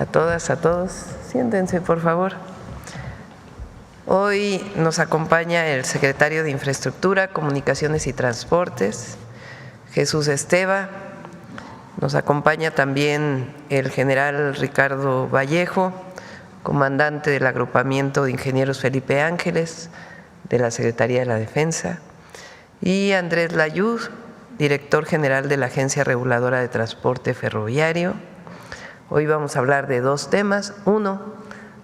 a todas, a todos. Siéntense, por favor. Hoy nos acompaña el secretario de Infraestructura, Comunicaciones y Transportes, Jesús Esteva. Nos acompaña también el general Ricardo Vallejo, comandante del Agrupamiento de Ingenieros Felipe Ángeles, de la Secretaría de la Defensa, y Andrés Layud, director general de la Agencia Reguladora de Transporte Ferroviario. Hoy vamos a hablar de dos temas. Uno,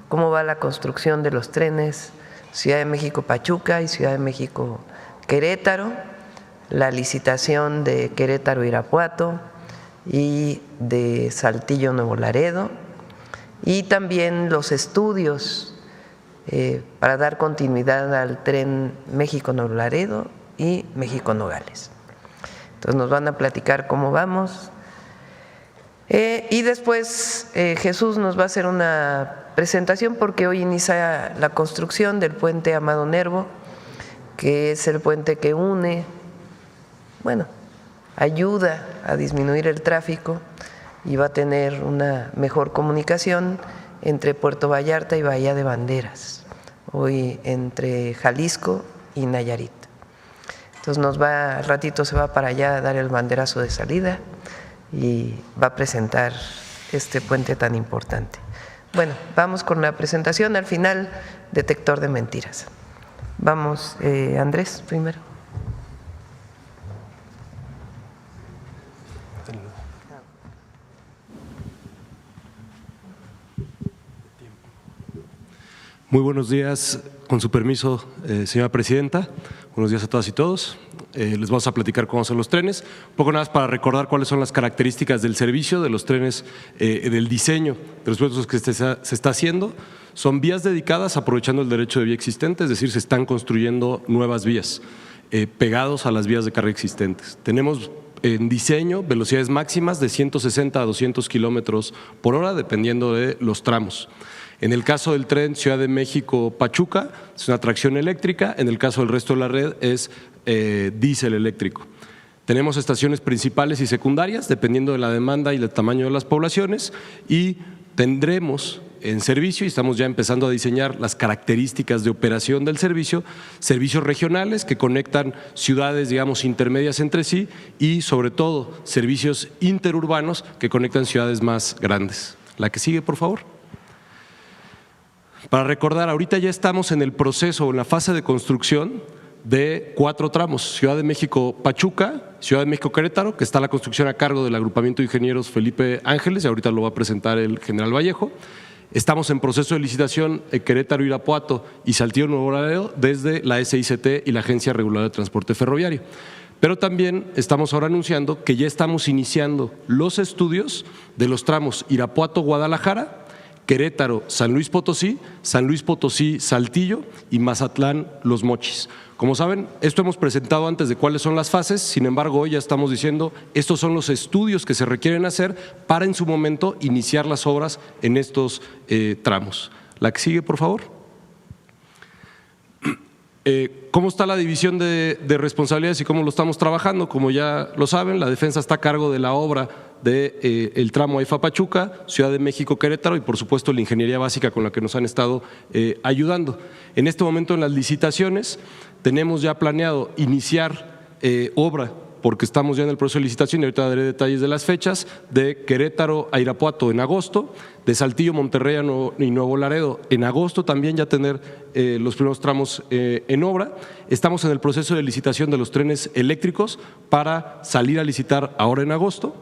cómo va la construcción de los trenes Ciudad de México-Pachuca y Ciudad de México-Querétaro, la licitación de Querétaro-Irapuato y de Saltillo-Nuevo Laredo, y también los estudios para dar continuidad al tren México-Nuevo Laredo y México-Nogales. Entonces nos van a platicar cómo vamos. Y después Jesús nos va a hacer una presentación porque hoy inicia la construcción del puente Amado Nervo, que es el puente que une, ayuda a disminuir el tráfico y va a tener una mejor comunicación entre Puerto Vallarta y Bahía de Banderas, hoy entre Jalisco y Nayarit. Entonces al ratito se va para allá a dar el banderazo de salida y va a presentar este puente tan importante. Bueno, vamos con la presentación. Al final, detector de mentiras. Vamos, Andrés, primero. Muy buenos días, con su permiso, señora presidenta. Buenos días a todas y todos. Les vamos a platicar cómo son los trenes. Un poco nada más para recordar cuáles son las características del servicio de los trenes, del diseño de los proyectos que se está haciendo. Son vías dedicadas aprovechando el derecho de vía existente, es decir, se están construyendo nuevas vías pegados a las vías de carga existentes. Tenemos en diseño velocidades máximas de 160 a 200 kilómetros por hora, dependiendo de los tramos. En el caso del tren Ciudad de México-Pachuca es una tracción eléctrica, en el caso del resto de la red es diésel eléctrico. Tenemos estaciones principales y secundarias dependiendo de la demanda y del tamaño de las poblaciones, y tendremos en servicio, y estamos ya empezando a diseñar las características de operación del servicio, servicios regionales que conectan ciudades, digamos, intermedias entre sí, y sobre todo servicios interurbanos que conectan ciudades más grandes. La que sigue, por favor. Para recordar, ahorita ya estamos en el proceso, en la fase de construcción de 4 tramos: Ciudad de México-Pachuca, Ciudad de México-Querétaro, que está la construcción a cargo del Agrupamiento de Ingenieros Felipe Ángeles, y ahorita lo va a presentar el general Vallejo. Estamos en proceso de licitación en Querétaro-Irapuato y Saltillo-Nuevo Laredo desde la SICT y la Agencia Reguladora de Transporte Ferroviario. Pero también estamos ahora anunciando que ya estamos iniciando los estudios de los tramos Irapuato-Guadalajara, Querétaro, San Luis Potosí, Saltillo y Mazatlán, Los Mochis. Como saben, esto hemos presentado antes de cuáles son las fases, sin embargo hoy ya estamos diciendo estos son los estudios que se requieren hacer para en su momento iniciar las obras en estos tramos. La que sigue, por favor. ¿Cómo está la división de responsabilidades y cómo lo estamos trabajando? Como ya lo saben, la defensa está a cargo de la obra del tramo AIFA-Pachuca, Ciudad de México-Querétaro y por supuesto la ingeniería básica con la que nos han estado ayudando. En este momento en las licitaciones tenemos ya planeado iniciar obra, porque estamos ya en el proceso de licitación y ahorita daré detalles de las fechas, de Querétaro a Irapuato en agosto, de Saltillo, Monterrey y Nuevo Laredo en agosto también ya tener los primeros tramos en obra. Estamos en el proceso de licitación de los trenes eléctricos para salir a licitar ahora en agosto,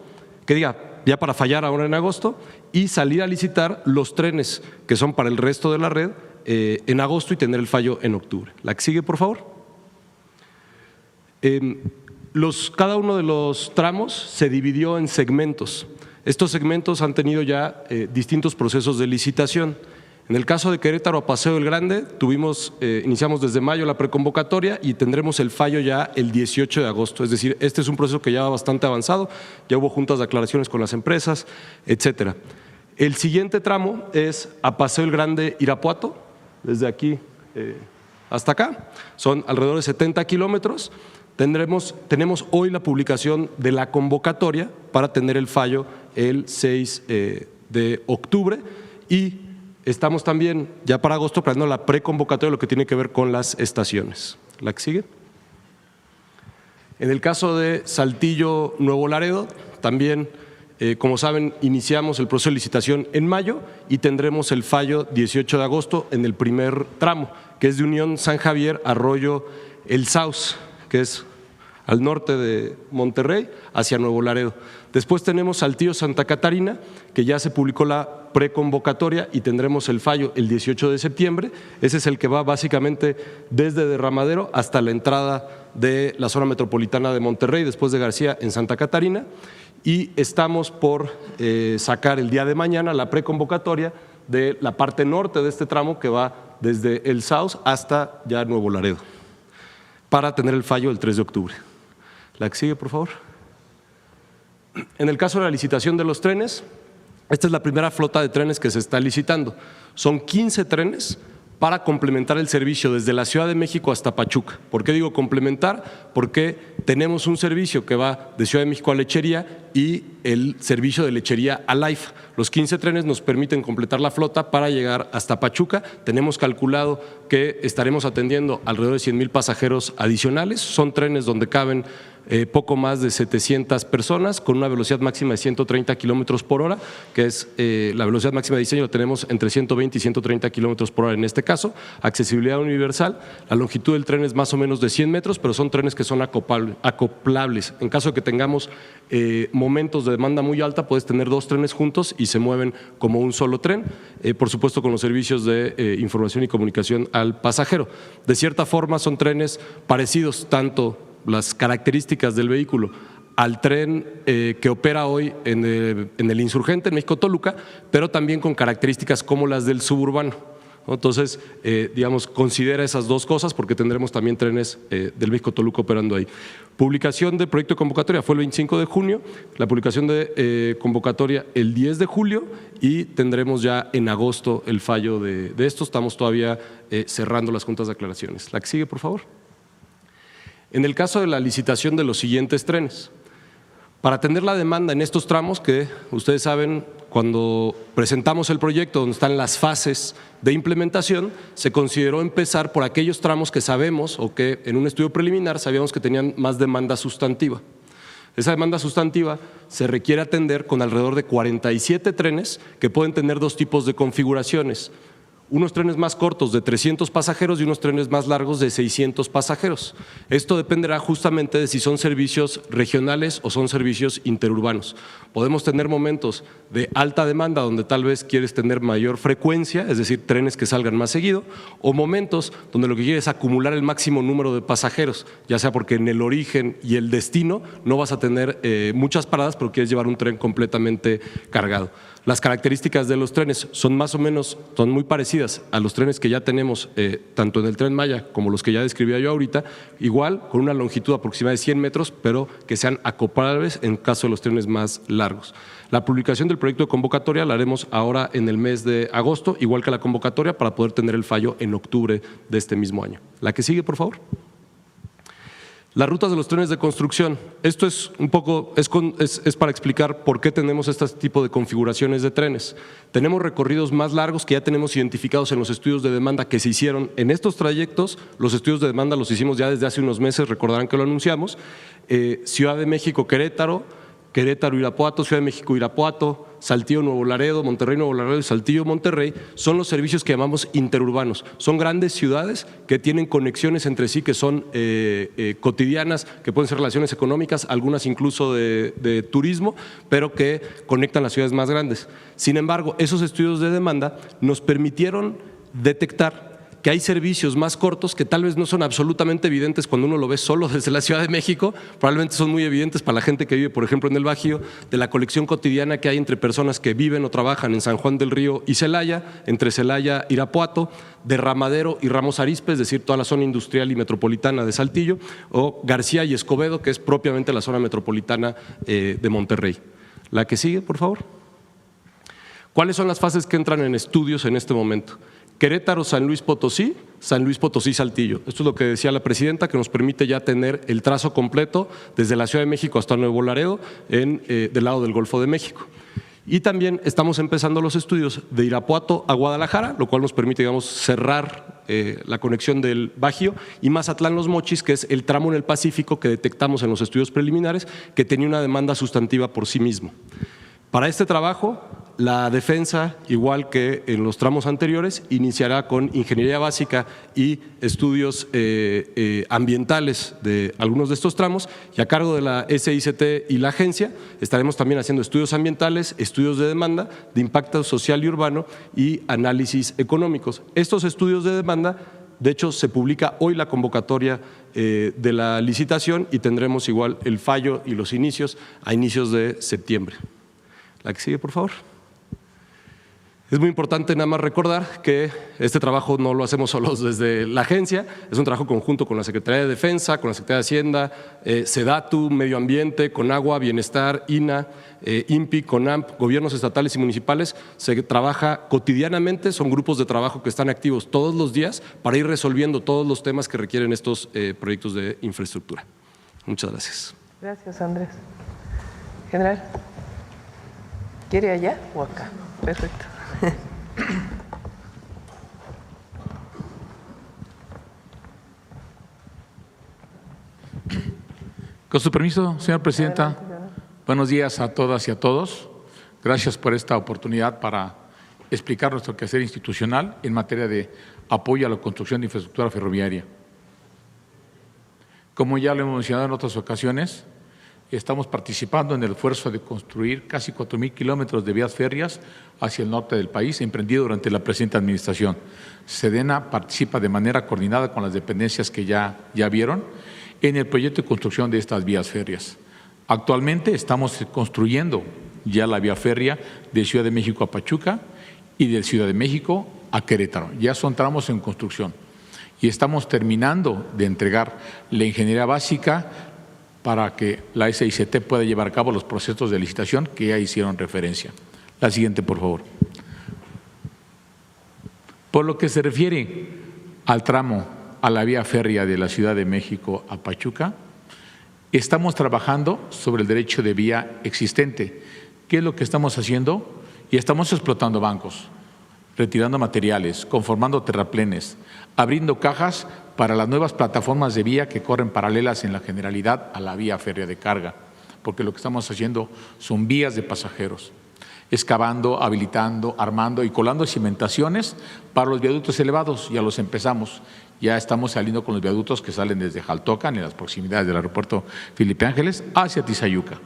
ya para fallar ahora en agosto, y salir a licitar los trenes que son para el resto de la red en agosto y tener el fallo en octubre. La que sigue, por favor. Cada uno de los tramos se dividió en segmentos. Estos segmentos han tenido ya distintos procesos de licitación. En el caso de Querétaro a Paseo del Grande, iniciamos desde mayo la preconvocatoria y tendremos el fallo ya el 18 de agosto. Es decir, este es un proceso que ya va bastante avanzado, ya hubo juntas de aclaraciones con las empresas, etcétera. El siguiente tramo es a Paseo del Grande Irapuato, desde aquí hasta acá, son alrededor de 70 kilómetros. Tenemos hoy la publicación de la convocatoria para tener el fallo el 6 de octubre, y estamos también ya para agosto planeando la preconvocatoria, lo que tiene que ver con las estaciones. La que sigue. En el caso de Saltillo Nuevo Laredo, también, como saben, iniciamos el proceso de licitación en mayo y tendremos el fallo 18 de agosto en el primer tramo, que es de Unión San Javier, Arroyo El Sauz, que es al norte de Monterrey, hacia Nuevo Laredo. Después tenemos Saltillo Santa Catarina, que ya se publicó la preconvocatoria y tendremos el fallo el 18 de septiembre. Ese es el que va básicamente desde Derramadero hasta la entrada de la zona metropolitana de Monterrey, después de García en Santa Catarina. Y estamos por sacar el día de mañana la preconvocatoria de la parte norte de este tramo, que va desde El Sauz hasta ya Nuevo Laredo, para tener el fallo el 3 de octubre. La que sigue, por favor. En el caso de la licitación de los trenes, esta es la primera flota de trenes que se está licitando. Son 15 trenes para complementar el servicio desde la Ciudad de México hasta Pachuca. ¿Por qué digo complementar? Porque tenemos un servicio que va de Ciudad de México a Lechería y el servicio de Lechería a Laifa. Los 15 trenes nos permiten completar la flota para llegar hasta Pachuca. Tenemos calculado que estaremos atendiendo alrededor de 100,000 pasajeros adicionales. Son trenes donde caben poco más de 700 personas con una velocidad máxima de 130 kilómetros por hora, que es la velocidad máxima de diseño, la tenemos entre 120 y 130 kilómetros por hora en este caso. Accesibilidad universal, la longitud del tren es más o menos de 100 metros, pero son trenes que son acoplables. En caso de que tengamos momentos de demanda muy alta, puedes tener 2 trenes juntos y se mueven como un solo tren, por supuesto con los servicios de información y comunicación al pasajero. De cierta forma son trenes parecidos, tanto las características del vehículo al tren que opera hoy en el Insurgente, en México-Toluca, pero también con características como las del suburbano. Entonces, digamos, considera esas dos cosas porque tendremos también trenes del México-Toluca operando ahí. Publicación del proyecto de convocatoria fue el 25 de junio, la publicación de convocatoria el 10 de julio y tendremos ya en agosto el fallo de esto. Estamos todavía cerrando las juntas de aclaraciones. La que sigue, por favor. En el caso de la licitación de los siguientes trenes, para atender la demanda en estos tramos que ustedes saben, cuando presentamos el proyecto donde están las fases de implementación, se consideró empezar por aquellos tramos que sabemos o que en un estudio preliminar sabíamos que tenían más demanda sustantiva. Esa demanda sustantiva se requiere atender con alrededor de 47 trenes que pueden tener 2 tipos de configuraciones. Unos trenes más cortos de 300 pasajeros y unos trenes más largos de 600 pasajeros. Esto dependerá justamente de si son servicios regionales o son servicios interurbanos. Podemos tener momentos de alta demanda donde tal vez quieres tener mayor frecuencia, es decir, trenes que salgan más seguido, o momentos donde lo que quieres es acumular el máximo número de pasajeros, ya sea porque en el origen y el destino no vas a tener muchas paradas, pero quieres llevar un tren completamente cargado. Las características de los trenes son más o menos, son muy parecidas a los trenes que ya tenemos, tanto en el Tren Maya como los que ya describía yo ahorita, igual con una longitud aproximada de 100 metros, pero que sean acoplables en caso de los trenes más largos. La publicación del proyecto de convocatoria la haremos ahora en el mes de agosto, igual que la convocatoria, para poder tener el fallo en octubre de este mismo año. La que sigue, por favor. Las rutas de los trenes de construcción. Esto es un poco, es para explicar por qué tenemos este tipo de configuraciones de trenes. Tenemos recorridos más largos que ya tenemos identificados en los estudios de demanda que se hicieron en estos trayectos. Los estudios de demanda los hicimos ya desde hace unos meses, recordarán que lo anunciamos. Ciudad de México, Querétaro, Querétaro-Irapuato, Ciudad de México-Irapuato, Saltillo-Nuevo Laredo, Monterrey-Nuevo Laredo y Saltillo-Monterrey son los servicios que llamamos interurbanos. Son grandes ciudades que tienen conexiones entre sí que son cotidianas, que pueden ser relaciones económicas, algunas incluso de turismo, pero que conectan las ciudades más grandes. Sin embargo, esos estudios de demanda nos permitieron detectar que hay servicios más cortos que tal vez no son absolutamente evidentes cuando uno lo ve solo desde la Ciudad de México, probablemente son muy evidentes para la gente que vive, por ejemplo, en el Bajío, de la conexión cotidiana que hay entre personas que viven o trabajan en San Juan del Río y Celaya, entre Celaya e Irapuato, Derramadero y Ramos Arizpe, es decir, toda la zona industrial y metropolitana de Saltillo, o García y Escobedo, que es propiamente la zona metropolitana de Monterrey. La que sigue, por favor. ¿Cuáles son las fases que entran en estudios en este momento? Querétaro, San Luis Potosí, Saltillo. Esto es lo que decía la presidenta, que nos permite ya tener el trazo completo desde la Ciudad de México hasta Nuevo Laredo del lado del Golfo de México. Y también estamos empezando los estudios de Irapuato a Guadalajara, lo cual nos permite, digamos, cerrar la conexión del Bajío, y Mazatlán-Los Mochis, que es el tramo en el Pacífico que detectamos en los estudios preliminares que tenía una demanda sustantiva por sí mismo. Para este trabajo, la defensa, igual que en los tramos anteriores, iniciará con ingeniería básica y estudios ambientales de algunos de estos tramos, y a cargo de la SICT y la agencia estaremos también haciendo estudios ambientales, estudios de demanda, de impacto social y urbano y análisis económicos. Estos estudios de demanda, de hecho, se publica hoy la convocatoria de la licitación y tendremos igual el fallo y los inicios a inicios de septiembre. La que sigue, por favor. Es muy importante nada más recordar que este trabajo no lo hacemos solos desde la agencia, es un trabajo conjunto con la Secretaría de Defensa, con la Secretaría de Hacienda, SEDATU, Medio Ambiente, CONAGUA, Bienestar, INA, INPI, CONAMP, gobiernos estatales y municipales. Se trabaja cotidianamente, son grupos de trabajo que están activos todos los días para ir resolviendo todos los temas que requieren estos proyectos de infraestructura. Muchas gracias. Gracias, Andrés. General, ¿quiere allá o acá? Perfecto. Con su permiso, señora presidenta, buenos días a todas y a todos. Gracias por esta oportunidad para explicar nuestro quehacer institucional en materia de apoyo a la construcción de infraestructura ferroviaria. Como ya lo hemos mencionado en otras ocasiones, estamos participando en el esfuerzo de construir casi 4,000 kilómetros de vías férreas hacia el norte del país, emprendido durante la presente administración. SEDENA participa de manera coordinada con las dependencias que ya vieron en el proyecto de construcción de estas vías férreas. Actualmente estamos construyendo ya la vía férrea de Ciudad de México a Pachuca y de Ciudad de México a Querétaro. Ya son tramos en construcción y estamos terminando de entregar la ingeniería básica para que la SICT pueda llevar a cabo los procesos de licitación que ya hicieron referencia. La siguiente, por favor. Por lo que se refiere al tramo a la vía férrea de la Ciudad de México a Pachuca, estamos trabajando sobre el derecho de vía existente. ¿Qué es lo que estamos haciendo? Y estamos explotando bancos, retirando materiales, conformando terraplenes, abriendo cajas para las nuevas plataformas de vía que corren paralelas en la generalidad a la vía férrea de carga, porque lo que estamos haciendo son vías de pasajeros, excavando, habilitando, armando y colando cimentaciones para los viaductos elevados. Ya los empezamos, ya estamos saliendo con los viaductos que salen desde Jaltocan, en las proximidades del aeropuerto Felipe Ángeles, hacia Tizayuca.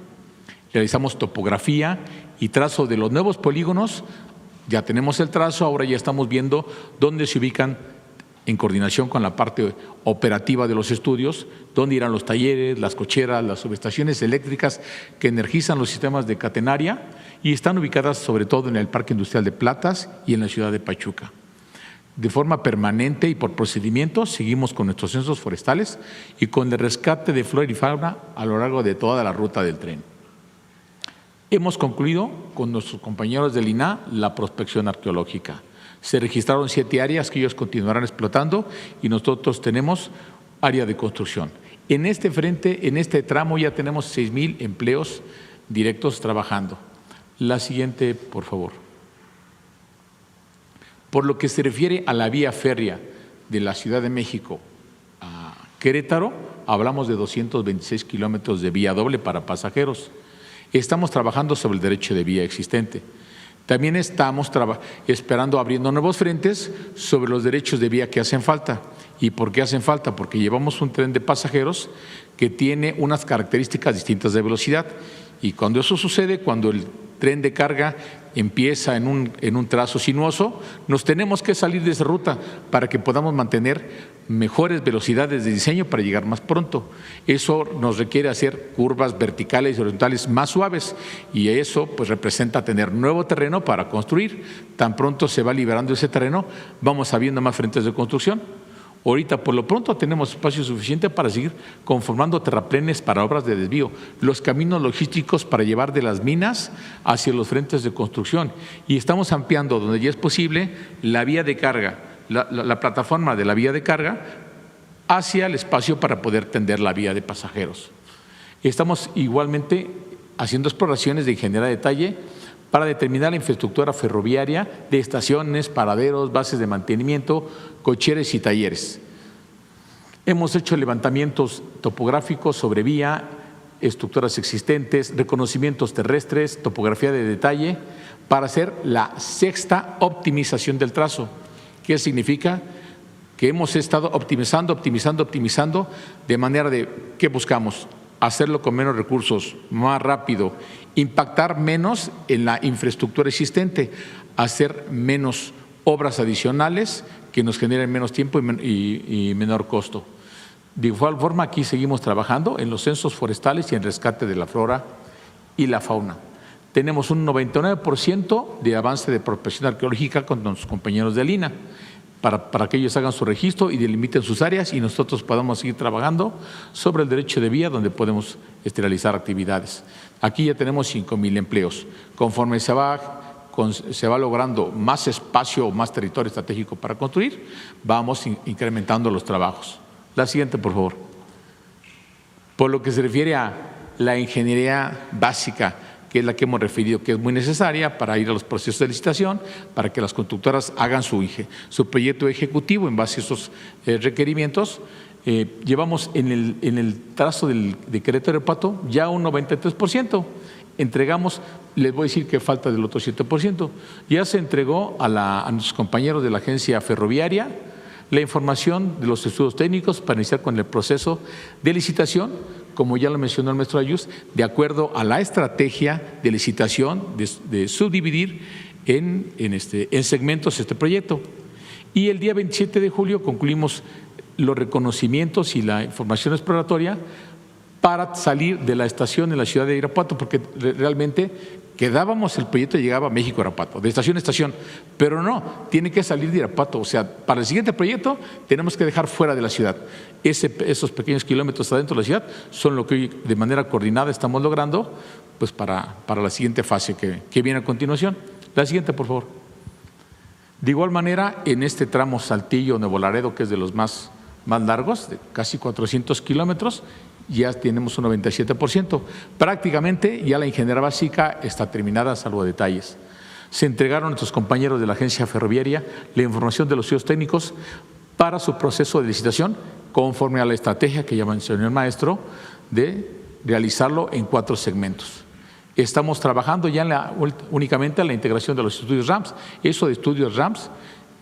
Realizamos topografía y trazo de los nuevos polígonos. Ya tenemos el trazo, ahora ya estamos viendo dónde se ubican en coordinación con la parte operativa de los estudios, dónde irán los talleres, las cocheras, las subestaciones eléctricas que energizan los sistemas de catenaria y están ubicadas sobre todo en el Parque Industrial de Platas y en la ciudad de Pachuca. De forma permanente y por procedimiento seguimos con nuestros censos forestales y con el rescate de flora y fauna a lo largo de toda la ruta del tren. Hemos concluido con nuestros compañeros del INAH la prospección arqueológica. Se registraron 7 áreas que ellos continuarán explotando y nosotros tenemos área de construcción. En este frente, en este tramo ya tenemos 6,000 empleos directos trabajando. La siguiente, por favor. Por lo que se refiere a la vía férrea de la Ciudad de México a Querétaro, hablamos de 226 kilómetros de vía doble para pasajeros. Estamos trabajando sobre el derecho de vía existente. También estamos esperando abriendo nuevos frentes sobre los derechos de vía que hacen falta. ¿Y por qué hacen falta? Porque llevamos un tren de pasajeros que tiene unas características distintas de velocidad. Y cuando eso sucede, cuando el tren de carga empieza en un trazo sinuoso, nos tenemos que salir de esa ruta para que podamos mantener mejores velocidades de diseño para llegar más pronto. Eso nos requiere hacer curvas verticales y horizontales más suaves y eso pues representa tener nuevo terreno para construir. Tan pronto se va liberando ese terreno, vamos abriendo más frentes de construcción. Ahorita, por lo pronto, tenemos espacio suficiente para seguir conformando terraplenes para obras de desvío, los caminos logísticos para llevar de las minas hacia los frentes de construcción y estamos ampliando, donde ya es posible, la vía de carga, la plataforma de la vía de carga hacia el espacio para poder tender la vía de pasajeros. Estamos igualmente haciendo exploraciones de ingeniería de detalle para determinar la infraestructura ferroviaria de estaciones, paraderos, bases de mantenimiento, cocheres y talleres. Hemos hecho levantamientos topográficos sobre vía, estructuras existentes, reconocimientos terrestres, topografía de detalle, para hacer la sexta optimización del trazo. ¿Qué significa? Que hemos estado optimizando, de manera de que buscamos hacerlo con menos recursos, más rápido, impactar menos en la infraestructura existente, hacer menos obras adicionales que nos generen menos tiempo y menor costo. De igual forma, aquí seguimos trabajando en los censos forestales y en rescate de la flora y la fauna. Tenemos un 99% de avance de prospección arqueológica con nuestros compañeros de Lina, para que ellos hagan su registro y delimiten sus áreas y nosotros podamos seguir trabajando sobre el derecho de vía donde podemos realizar actividades. Aquí ya tenemos 5,000 empleos. Conforme se va logrando más espacio, más territorio estratégico para construir, vamos incrementando los trabajos. La siguiente, por favor. Por lo que se refiere a la ingeniería básica, que es la que hemos referido que es muy necesaria para ir a los procesos de licitación, para que las constructoras hagan su proyecto ejecutivo en base a esos requerimientos. Llevamos en el trazo de Querétaro-Irapuato ya un 93%. Entregamos, les voy a decir que falta del otro 7%. Ya se entregó a nuestros compañeros de la agencia ferroviaria la información de los estudios técnicos para iniciar con el proceso de licitación, como ya lo mencionó el maestro Ayús, de acuerdo a la estrategia de licitación de subdividir en segmentos este proyecto. Y el día 27 de julio concluimos los reconocimientos y la información exploratoria para salir de la estación en la ciudad de Irapuato, porque realmente quedábamos, el proyecto llegaba a México-Irapuato, de estación a estación, pero no, tiene que salir de Irapuato. O sea, para el siguiente proyecto tenemos que dejar fuera de la ciudad. Esos pequeños kilómetros adentro de la ciudad son lo que hoy de manera coordinada estamos logrando pues para la siguiente fase que viene a continuación. La siguiente, por favor. De igual manera, en este tramo Saltillo-Nuevo Laredo, que es de los más largos, de casi 400 kilómetros, ya tenemos un 97%. Prácticamente ya la ingeniería básica está terminada, salvo detalles. Se entregaron a nuestros compañeros de la agencia ferroviaria la información de los estudios técnicos para su proceso de licitación, conforme a la estrategia que ya mencionó el maestro, de realizarlo en 4 segmentos. Estamos trabajando ya únicamente en la integración de los estudios RAMS. Eso de estudios RAMS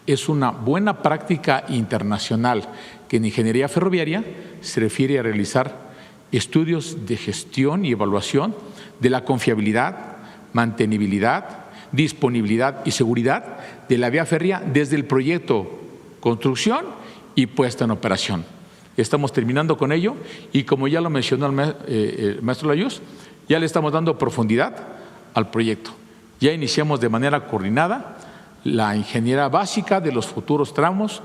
es una buena práctica internacional que en ingeniería ferroviaria se refiere a realizar estudios de gestión y evaluación de la confiabilidad, mantenibilidad, disponibilidad y seguridad de la vía férrea desde el proyecto, construcción y puesta en operación. Estamos terminando con ello y, como ya lo mencionó el maestro Layuz, ya le estamos dando profundidad al proyecto. Ya iniciamos de manera coordinada la ingeniería básica de los futuros tramos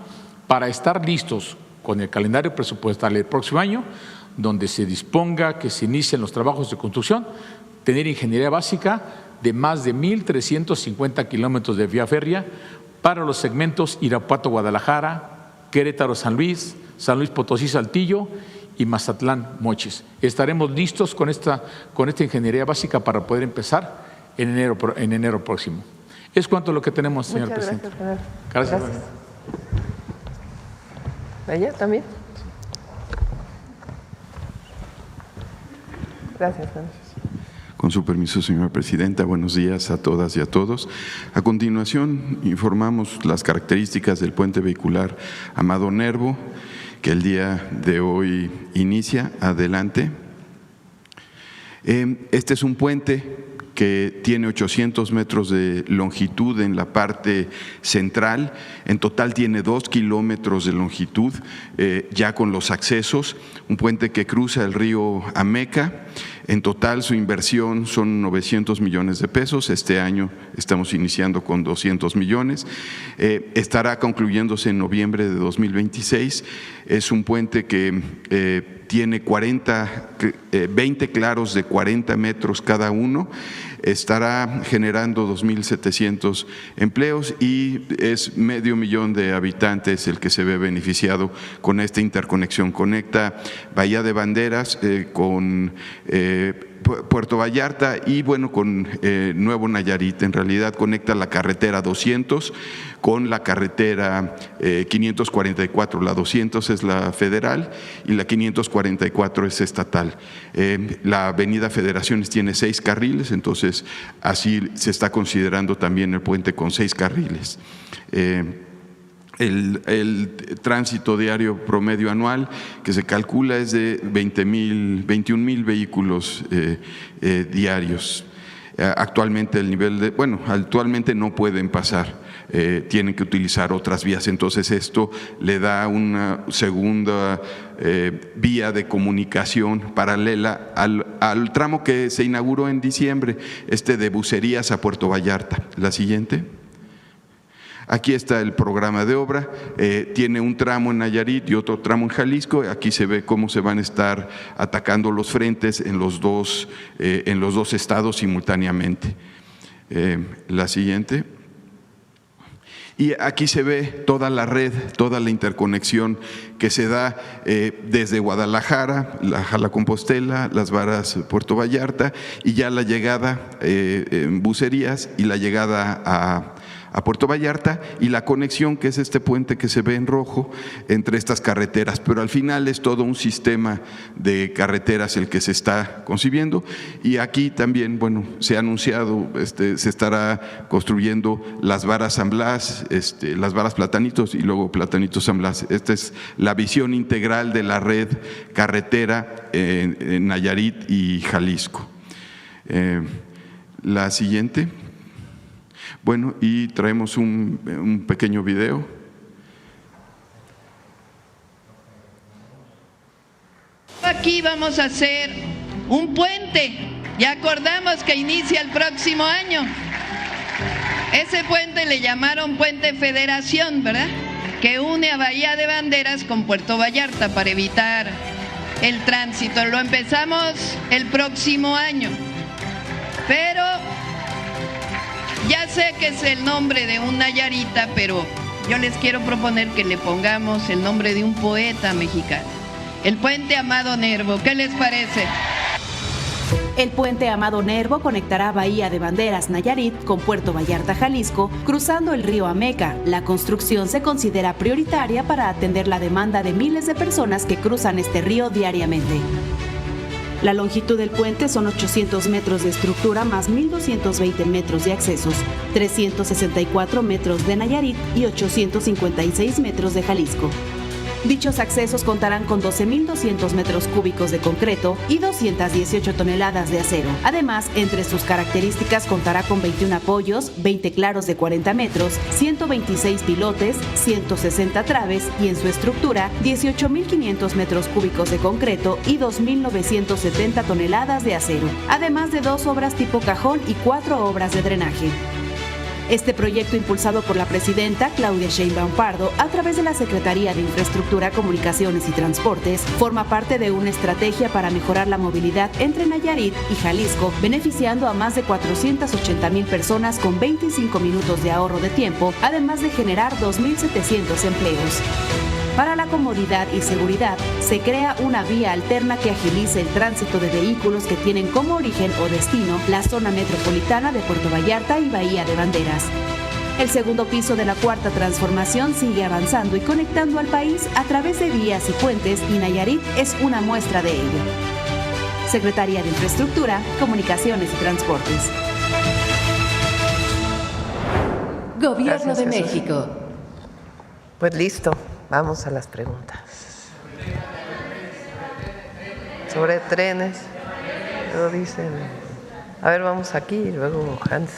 para estar listos con el calendario presupuestal del próximo año, donde se disponga que se inicien los trabajos de construcción, tener ingeniería básica de más de 1,350 kilómetros de vía férrea para los segmentos Irapuato-Guadalajara, Querétaro-San Luis, San Luis Potosí-Saltillo y Mazatlán-Mochis. Estaremos listos con esta ingeniería básica para poder empezar en enero próximo. Es cuanto lo que tenemos, señor presidente. Gracias. ¿Allá también? Gracias. Con su permiso, señora presidenta, buenos días a todas y a todos. A continuación, informamos las características del puente vehicular Amado Nervo, que el día de hoy inicia. Adelante. Este es un puente que tiene 800 metros de longitud en la parte central. En total tiene 2 kilómetros de longitud, ya con los accesos. Un puente que cruza el río Ameca. En total su inversión son 900 millones de pesos. Este año estamos iniciando con 200 millones. Estará concluyéndose en noviembre de 2026. Es un puente que tiene 20 claros de 40 metros cada uno. Estará generando 2,700 empleos y es 500,000 de habitantes el que se ve beneficiado con esta interconexión. Conecta Bahía de Banderas con Puerto Vallarta y bueno, con Nuevo Nayarit. En realidad conecta la carretera 200 con la carretera 544. La 200 es la federal y la 544 es estatal. La avenida Federaciones tiene 6 carriles, entonces así se está considerando también el puente con 6 carriles. El tránsito diario promedio anual que se calcula es de 21,000 vehículos diarios. Actualmente el nivel actualmente no pueden pasar, tienen que utilizar otras vías, entonces esto le da una segunda vía de comunicación paralela al tramo que se inauguró en diciembre, de Bucerías a Puerto Vallarta. La siguiente. Aquí está el programa de obra, tiene un tramo en Nayarit y otro tramo en Jalisco. Aquí se ve cómo se van a estar atacando los frentes en los dos estados simultáneamente. La siguiente. Y aquí se ve toda la red, toda la interconexión que se da desde Guadalajara, la Jala-Compostela, Las Varas, Puerto Vallarta, y ya la llegada en Bucerías y la llegada a Puerto Vallarta, y la conexión que es este puente que se ve en rojo entre estas carreteras, pero al final es todo un sistema de carreteras el que se está concibiendo. Y aquí también, bueno, se ha anunciado, se estará construyendo Las Varas San Blas, Las Varas Platanitos y luego Platanitos San Blas. Esta es la visión integral de la red carretera en Nayarit y Jalisco. La siguiente. Bueno, y traemos un pequeño video. Aquí vamos a hacer un puente, ya acordamos que inicia el próximo año. Ese puente le llamaron Puente Federación, ¿verdad? Que une a Bahía de Banderas con Puerto Vallarta para evitar el tránsito. Lo empezamos el próximo año, pero ya sé que es el nombre de un nayarita, pero yo les quiero proponer que le pongamos el nombre de un poeta mexicano. El Puente Amado Nervo, ¿qué les parece? El puente Amado Nervo conectará Bahía de Banderas, Nayarit, con Puerto Vallarta, Jalisco, cruzando el río Ameca. La construcción se considera prioritaria para atender la demanda de miles de personas que cruzan este río diariamente. La longitud del puente son 800 metros de estructura más 1,220 metros de accesos, 364 metros de Nayarit y 856 metros de Jalisco. Dichos accesos contarán con 12,200 metros cúbicos de concreto y 218 toneladas de acero. Además, entre sus características contará con 21 apoyos, 20 claros de 40 metros, 126 pilotes, 160 traves y en su estructura 18,500 metros cúbicos de concreto y 2,970 toneladas de acero. Además de 2 obras tipo cajón y 4 obras de drenaje. Este proyecto, impulsado por la presidenta Claudia Sheinbaum Pardo a través de la Secretaría de Infraestructura, Comunicaciones y Transportes, forma parte de una estrategia para mejorar la movilidad entre Nayarit y Jalisco, beneficiando a más de 480,000 personas con 25 minutos de ahorro de tiempo, además de generar 2,700 empleos. Para la comodidad y seguridad, se crea una vía alterna que agilice el tránsito de vehículos que tienen como origen o destino la zona metropolitana de Puerto Vallarta y Bahía de Banderas. El segundo piso de la Cuarta Transformación sigue avanzando y conectando al país a través de vías y puentes, y Nayarit es una muestra de ello. Secretaría de Infraestructura, Comunicaciones y Transportes. Gobierno Gracias, de Jesús. México. Pues listo, vamos a las preguntas. Sobre trenes, luego dicen, a ver, vamos aquí y luego Hans.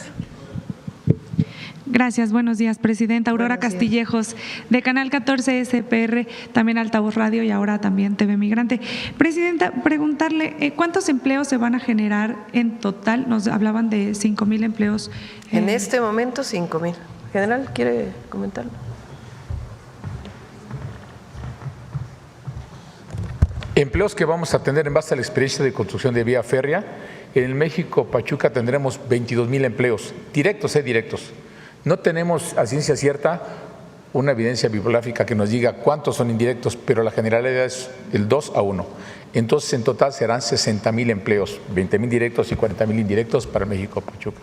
Gracias, buenos días, Presidenta. Aurora Buenos días. Castillejos, de Canal 14 SPR, también Altavoz Radio y ahora también TV Migrante. Presidenta, preguntarle, ¿cuántos empleos se van a generar en total? Nos hablaban de 5,000 empleos. En este momento 5,000. General, ¿quiere comentarlo? Empleos que vamos a tener en base a la experiencia de construcción de vía férrea. En el México-Pachuca tendremos 22,000 empleos, directos. No tenemos a ciencia cierta una evidencia bibliográfica que nos diga cuántos son indirectos, pero la generalidad es el 2:1. Entonces, en total serán 60,000 empleos, 20,000 directos y 40,000 indirectos para el México Pachuca.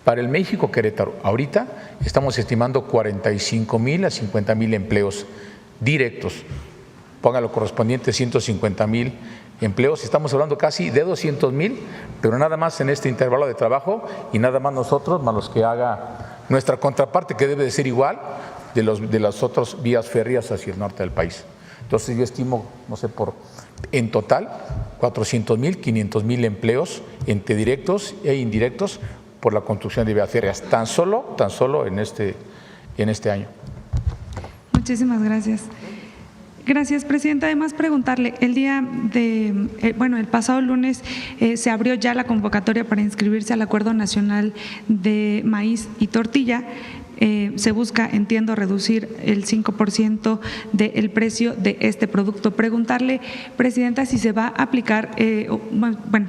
Para el México Querétaro, ahorita estamos estimando 45,000 a 50,000 empleos directos. Ponga lo correspondiente 150,000 empleos. Estamos hablando casi de 200,000, pero nada más en este intervalo de trabajo y nada más nosotros, más los que haga nuestra contraparte, que debe de ser igual de las otras vías férreas hacia el norte del país. Entonces yo estimo, no sé, en total 400,000, 500,000 empleos entre directos e indirectos por la construcción de vías férreas, tan solo en este año. Muchísimas gracias. Gracias, presidenta. Además, preguntarle, el pasado lunes se abrió ya la convocatoria para inscribirse al Acuerdo Nacional de Maíz y Tortilla. Se busca, entiendo, reducir el 5% del precio de este producto. Preguntarle, presidenta, si se va a aplicar,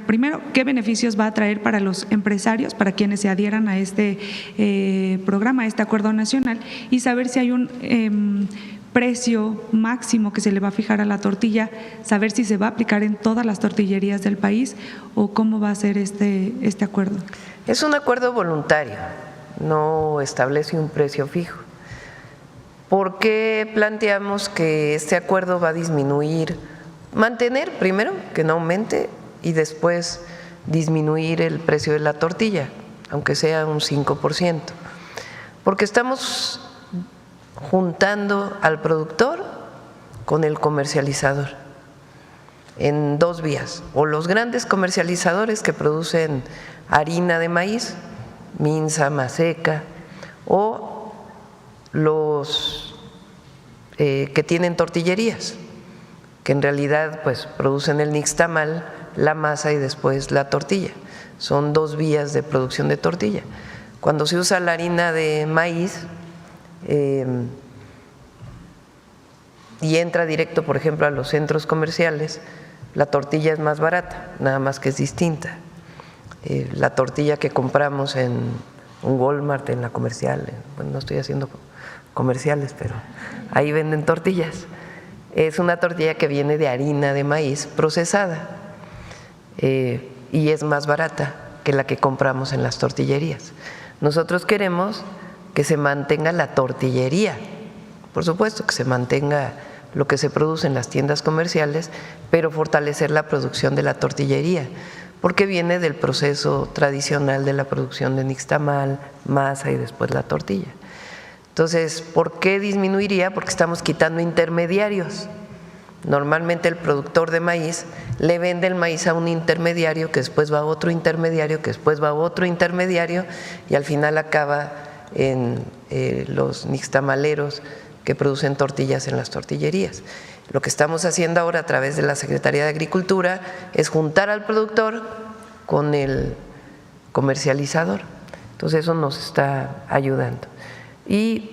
primero, ¿qué beneficios va a traer para los empresarios, para quienes se adhieran a este programa, a este acuerdo nacional, y saber si hay un precio máximo que se le va a fijar a la tortilla, saber si se va a aplicar en todas las tortillerías del país o cómo va a ser este acuerdo? Es un acuerdo voluntario. No establece un precio fijo. ¿Por qué planteamos que este acuerdo va a disminuir, mantener primero, que no aumente, y después disminuir el precio de la tortilla, aunque sea un 5%? Porque estamos juntando al productor con el comercializador en dos vías, o los grandes comercializadores que producen harina de maíz, Minza, Maseca, o los que tienen tortillerías, que en realidad pues producen el nixtamal, la masa y después la tortilla. Son dos vías de producción de tortilla. Cuando se usa la harina de maíz y entra directo, por ejemplo, a los centros comerciales, la tortilla es más barata, nada más que es distinta. La tortilla que compramos en un Walmart, en la comercial, bueno, no estoy haciendo comerciales, pero ahí venden tortillas. Es una tortilla que viene de harina de maíz procesada y es más barata que la que compramos en las tortillerías. Nosotros queremos que se mantenga la tortillería, por supuesto que se mantenga lo que se produce en las tiendas comerciales, pero fortalecer la producción de la tortillería, porque viene del proceso tradicional de la producción de nixtamal, masa y después la tortilla. Entonces, ¿por qué disminuiría? Porque estamos quitando intermediarios. Normalmente el productor de maíz le vende el maíz a un intermediario, que después va a otro intermediario, que después va a otro intermediario, y al final acaba en los nixtamaleros que producen tortillas en las tortillerías. Lo que estamos haciendo ahora a través de la Secretaría de Agricultura es juntar al productor con el comercializador. Entonces eso nos está ayudando. Y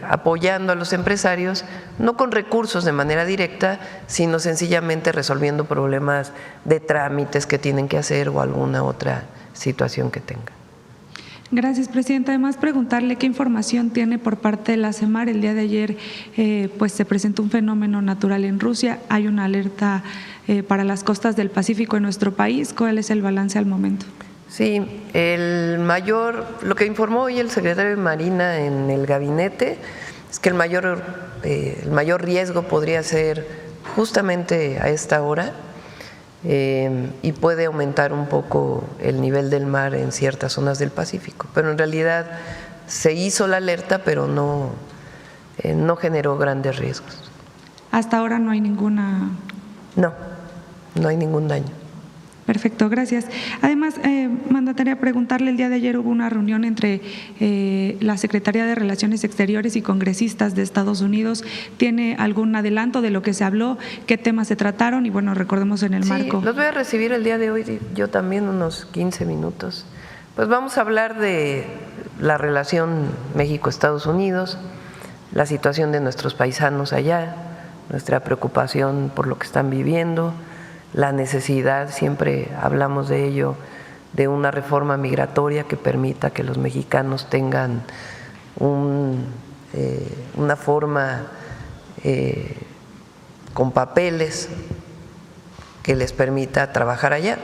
apoyando a los empresarios, no con recursos de manera directa, sino sencillamente resolviendo problemas de trámites que tienen que hacer o alguna otra situación que tengan. Gracias, presidenta. Además, preguntarle qué información tiene por parte de la CEMAR. El día de ayer pues se presentó un fenómeno natural en Rusia. Hay una alerta para las costas del Pacífico en nuestro país. ¿Cuál es el balance al momento? Sí, lo que informó hoy el secretario de Marina en el gabinete es que el mayor riesgo podría ser justamente a esta hora, y puede aumentar un poco el nivel del mar en ciertas zonas del Pacífico. Pero en realidad se hizo la alerta, pero no generó grandes riesgos. Hasta ahora no hay ninguna… No hay ningún daño. Perfecto, gracias. Además, mandataria, preguntarle, el día de ayer hubo una reunión entre la Secretaría de Relaciones Exteriores y congresistas de Estados Unidos. ¿Tiene algún adelanto de lo que se habló? ¿Qué temas se trataron? Y bueno, recordemos en el marco. Los voy a recibir el día de hoy, yo también, unos 15 minutos. Pues vamos a hablar de la relación México-Estados Unidos, la situación de nuestros paisanos allá, nuestra preocupación por lo que están viviendo, la necesidad, siempre hablamos de ello, de una reforma migratoria que permita que los mexicanos tengan un una forma con papeles que les permita trabajar allá,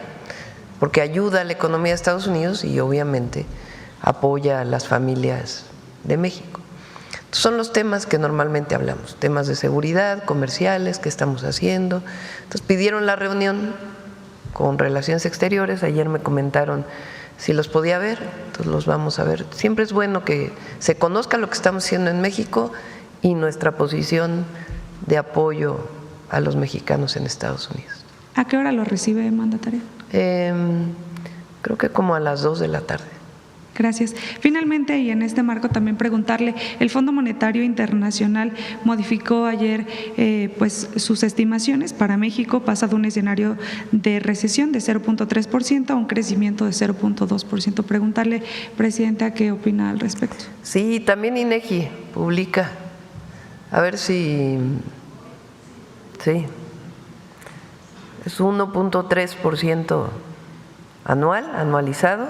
porque ayuda a la economía de Estados Unidos y obviamente apoya a las familias de México. Entonces, son los temas que normalmente hablamos, temas de seguridad, comerciales, qué estamos haciendo. Entonces pidieron la reunión con Relaciones Exteriores, ayer me comentaron si los podía ver, entonces los vamos a ver. Siempre es bueno que se conozca lo que estamos haciendo en México y nuestra posición de apoyo a los mexicanos en Estados Unidos. ¿A qué hora lo recibe, mandataria? Creo que como a las 2 de la tarde. Gracias. Finalmente, y en este marco también preguntarle, el Fondo Monetario Internacional modificó ayer pues sus estimaciones para México, pasa de un escenario de recesión de 0.3% a un crecimiento de 0.2%. Preguntarle, Presidenta, ¿qué opina al respecto? Sí, también INEGI publica, a ver si, sí, es 1.3% anualizado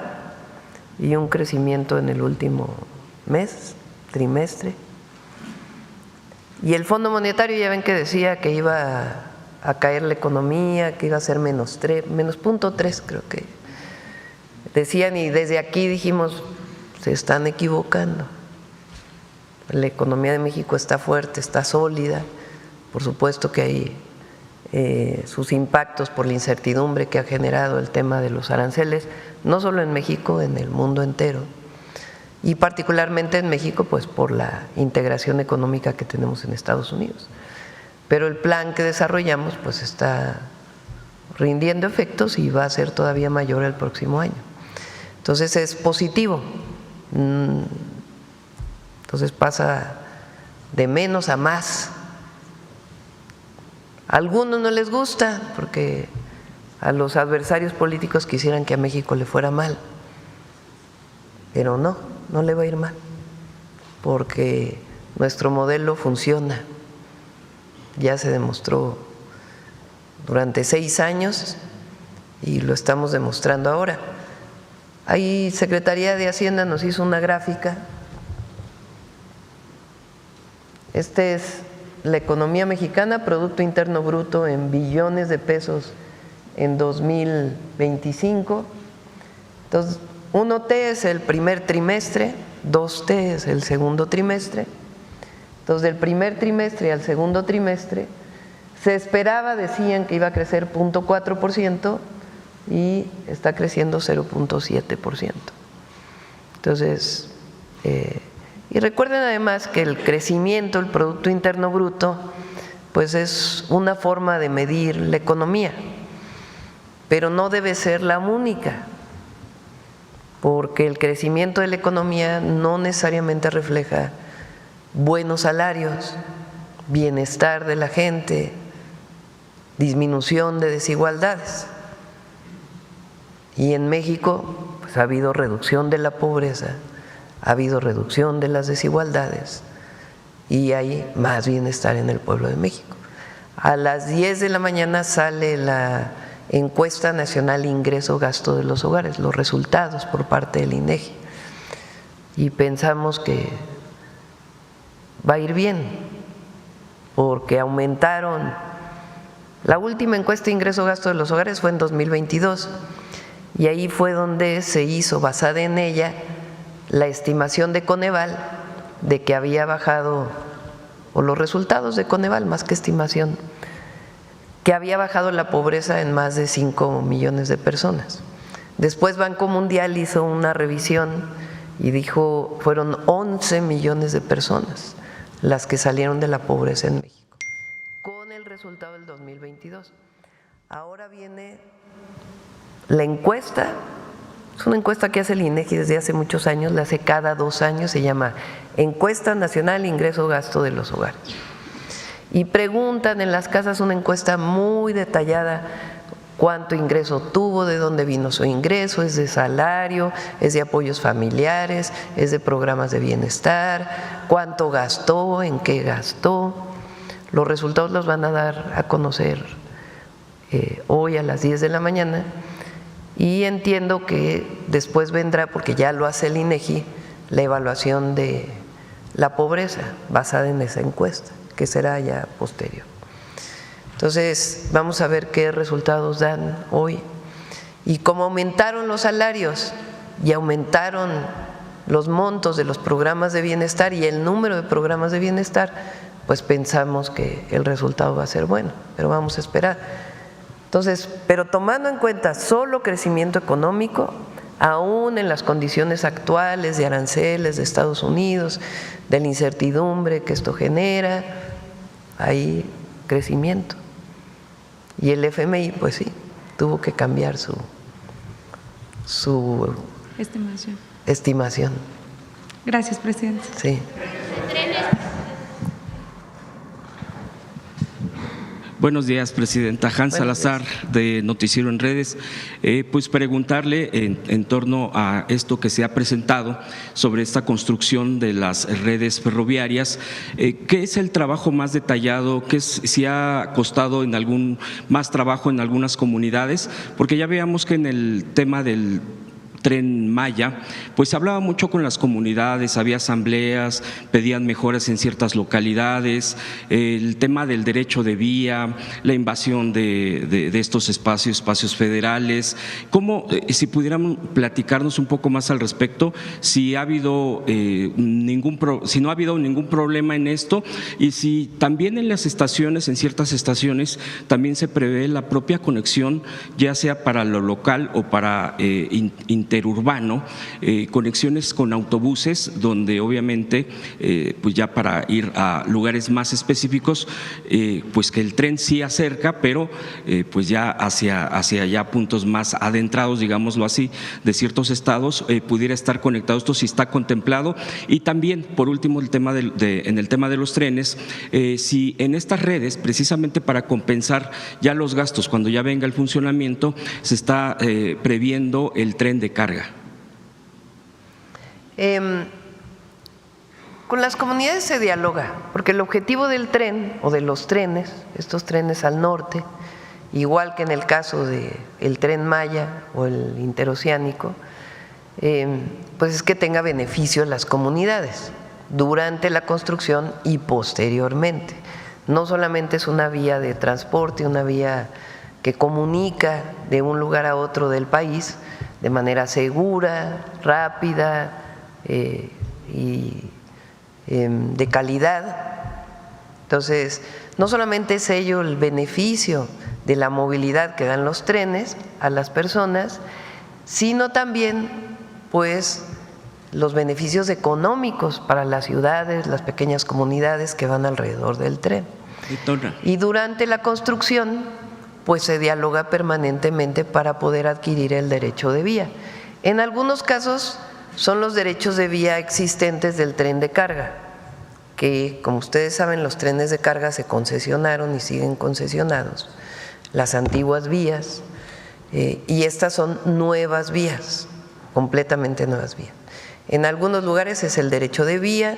y un crecimiento en el último mes, trimestre. Y el Fondo Monetario ya ven que decía que iba a caer la economía, que iba a ser menos 0.3, creo que decían, y desde aquí dijimos, se están equivocando. La economía de México está fuerte, está sólida, por supuesto que hay sus impactos por la incertidumbre que ha generado el tema de los aranceles, no solo en México, en el mundo entero, y particularmente en México, pues por la integración económica que tenemos en Estados Unidos. Pero el plan que desarrollamos pues está rindiendo efectos y va a ser todavía mayor el próximo año. Entonces es positivo. Entonces pasa de menos a más. A algunos no les gusta porque a los adversarios políticos quisieran que a México le fuera mal, pero no le va a ir mal, porque nuestro modelo funciona, ya se demostró durante 6 años y lo estamos demostrando ahora. Ahí Secretaría de Hacienda nos hizo una gráfica, este es la economía mexicana, Producto Interno Bruto en billones de pesos en 2025. Entonces, 1T es el primer trimestre, 2T es el segundo trimestre. Entonces, del primer trimestre al segundo trimestre se esperaba, decían que iba a crecer 0.4% y está creciendo 0.7%. Entonces, y recuerden además que el crecimiento, el Producto Interno Bruto, pues es una forma de medir la economía, pero no debe ser la única, porque el crecimiento de la economía no necesariamente refleja buenos salarios, bienestar de la gente, disminución de desigualdades. Y en México pues, ha habido reducción de la pobreza, ha habido reducción de las desigualdades y hay más bienestar en el pueblo de México. A las 10 de la mañana sale la encuesta nacional ingreso-gasto de los hogares, los resultados por parte del INEGI, y pensamos que va a ir bien porque aumentaron. La última encuesta de ingreso-gasto de los hogares fue en 2022 y ahí fue donde se hizo, basada en ella, la estimación de Coneval de que había bajado, o los resultados de Coneval más que estimación, que había bajado la pobreza en más de 5 millones de personas. Después Banco Mundial hizo una revisión y dijo fueron 11 millones de personas las que salieron de la pobreza en México, con el resultado del 2022. Ahora viene la encuesta. Es una encuesta que hace el INEGI desde hace muchos años, la hace cada 2 años, se llama Encuesta Nacional Ingreso-Gasto de los Hogares. Y preguntan en las casas, una encuesta muy detallada, cuánto ingreso tuvo, de dónde vino su ingreso, es de salario, es de apoyos familiares, es de programas de bienestar, cuánto gastó, en qué gastó. Los resultados los van a dar a conocer hoy a las 10 de la mañana. Y entiendo que después vendrá, porque ya lo hace el INEGI, la evaluación de la pobreza basada en esa encuesta, que será ya posterior. Entonces, vamos a ver qué resultados dan hoy. Y como aumentaron los salarios y aumentaron los montos de los programas de bienestar y el número de programas de bienestar, pues pensamos que el resultado va a ser bueno, pero vamos a esperar. Entonces, pero tomando en cuenta solo crecimiento económico, aún en las condiciones actuales de aranceles de Estados Unidos, de la incertidumbre que esto genera, hay crecimiento. Y el FMI, pues sí, tuvo que cambiar su estimación. Gracias, presidente. Sí. Buenos días, presidenta. Hans Salazar, de Noticiero en Redes. Pues preguntarle en torno a esto que se ha presentado sobre esta construcción de las redes ferroviarias, ¿qué es el trabajo más detallado? ¿Si ha costado más trabajo en algunas comunidades? Porque ya veíamos que en el tema del Tren Maya, pues se hablaba mucho con las comunidades, había asambleas, pedían mejoras en ciertas localidades, el tema del derecho de vía, la invasión de estos espacios federales. ¿Cómo, si pudieran platicarnos un poco más al respecto, si no ha habido ningún problema en esto, y si también en ciertas estaciones, también se prevé la propia conexión, ya sea para lo local o para interurbano, conexiones con autobuses, donde obviamente pues ya para ir a lugares más específicos, pues que el tren sí acerca, pero pues ya hacia ya puntos más adentrados, digámoslo así, de ciertos estados, pudiera estar conectado. Esto sí está contemplado. Y también, por último, en el tema de los trenes, si en estas redes, precisamente para compensar ya los gastos cuando ya venga el funcionamiento, se está previendo el tren de carga. Con las comunidades se dialoga, porque el objetivo del tren o de los trenes, estos trenes al norte, igual que en el caso del Tren Maya o el interoceánico, pues es que tenga beneficio a las comunidades durante la construcción y posteriormente. No solamente es una vía de transporte, una vía que comunica de un lugar a otro del país de manera segura, rápida y de calidad. Entonces, no solamente es ello el beneficio de la movilidad que dan los trenes a las personas, sino también pues los beneficios económicos para las ciudades, las pequeñas comunidades que van alrededor del tren. Y durante la construcción pues se dialoga permanentemente para poder adquirir el derecho de vía. En algunos casos son los derechos de vía existentes del tren de carga, que como ustedes saben los trenes de carga se concesionaron y siguen concesionados, las antiguas vías, y estas son nuevas vías, completamente nuevas vías. En algunos lugares es el derecho de vía,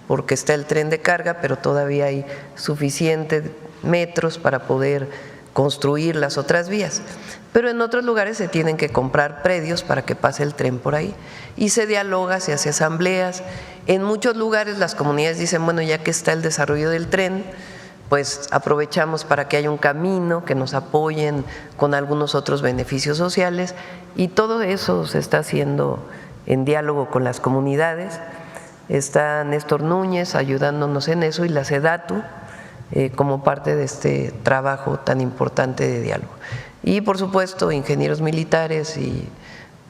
porque está el tren de carga, pero todavía hay suficientes metros para poder construir las otras vías, pero en otros lugares se tienen que comprar predios para que pase el tren por ahí y se dialoga, se hace asambleas. En muchos lugares las comunidades dicen, bueno, ya que está el desarrollo del tren, pues aprovechamos para que haya un camino, que nos apoyen con algunos otros beneficios sociales, y todo eso se está haciendo en diálogo con las comunidades. Está Néstor Núñez ayudándonos en eso y la SEDATU, como parte de este trabajo tan importante de diálogo. Y por supuesto ingenieros militares y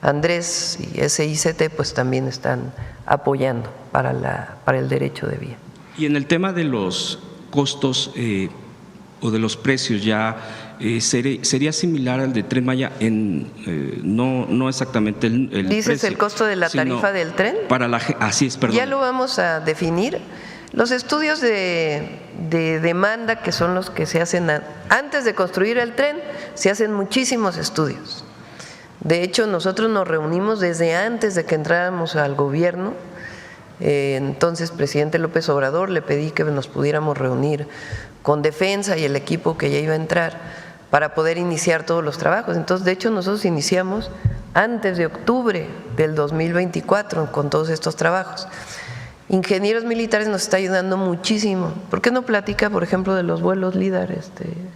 Andrés y SICT pues también están apoyando para el derecho de vía. Y en el tema de los costos o de los precios ya sería similar al de Tren Maya no exactamente el ¿Dices precio, el costo de la tarifa del tren? Así es, perdón. Ya lo vamos a definir. Los estudios de demanda, que son los que se hacen antes de construir el tren, se hacen muchísimos estudios. De hecho, nosotros nos reunimos desde antes de que entráramos al gobierno. Entonces, presidente López Obrador, le pedí que nos pudiéramos reunir con Defensa y el equipo que ya iba a entrar para poder iniciar todos los trabajos. Entonces, de hecho, nosotros iniciamos antes de octubre del 2024 con todos estos trabajos. ingenieros militares nos está ayudando muchísimo. ¿Por qué no platica, por ejemplo, de los vuelos LIDAR,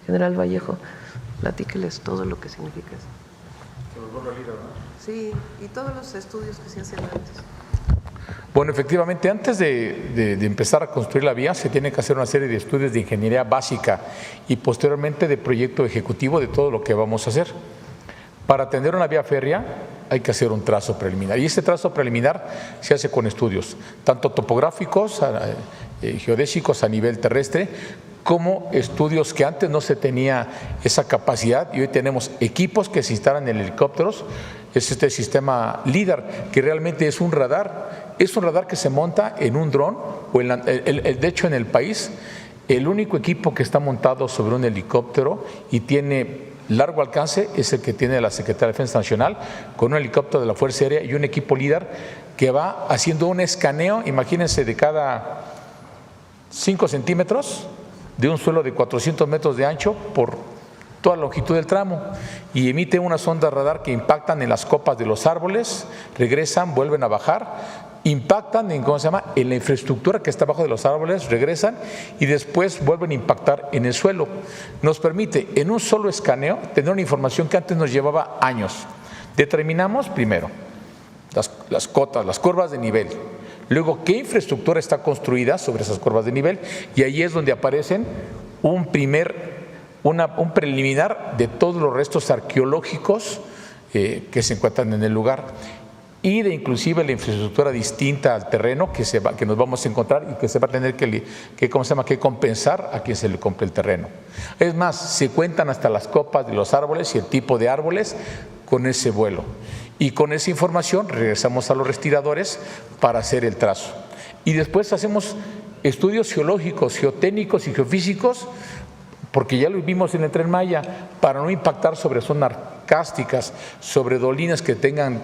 general Vallejo? Platíqueles todo lo que significa eso. Los vuelos LIDAR, ¿no? Sí, y todos los estudios que se hacen antes. Bueno, efectivamente, antes de empezar a construir la vía, se tiene que hacer una serie de estudios de ingeniería básica y posteriormente de proyecto ejecutivo de todo lo que vamos a hacer. Para atender una vía férrea hay que hacer un trazo preliminar, y ese trazo preliminar se hace con estudios, tanto topográficos, geodésicos a nivel terrestre, como estudios que antes no se tenía esa capacidad, y hoy tenemos equipos que se instalan en helicópteros. Es este sistema LIDAR, que realmente es un radar que se monta en un dron, o de hecho en el país, el único equipo que está montado sobre un helicóptero y tiene largo alcance es el que tiene la Secretaría de Defensa Nacional, con un helicóptero de la Fuerza Aérea y un equipo LIDAR que va haciendo un escaneo, imagínense, de cada 5 centímetros de un suelo de 400 metros de ancho por toda la longitud del tramo, y emite unas ondas radar que impactan en las copas de los árboles, regresan, vuelven a bajar, impactan en, en la infraestructura que está abajo de los árboles, regresan y después vuelven a impactar en el suelo. Nos permite en un solo escaneo tener una información que antes nos llevaba años. Determinamos primero las cotas, las curvas de nivel, luego qué infraestructura está construida sobre esas curvas de nivel, y ahí es donde aparecen un preliminar de todos los restos arqueológicos que se encuentran en el lugar, y de inclusive la infraestructura distinta al terreno que nos vamos a encontrar y que se va a tener que compensar a quien se le compre el terreno. Es más, se cuentan hasta las copas de los árboles y el tipo de árboles con ese vuelo. Y con esa información regresamos a los respiradores para hacer el trazo. Y después hacemos estudios geológicos, geotécnicos y geofísicos, porque ya lo vimos en el Tren Maya, para no impactar sobre zonas cársticas, sobre dolinas que tengan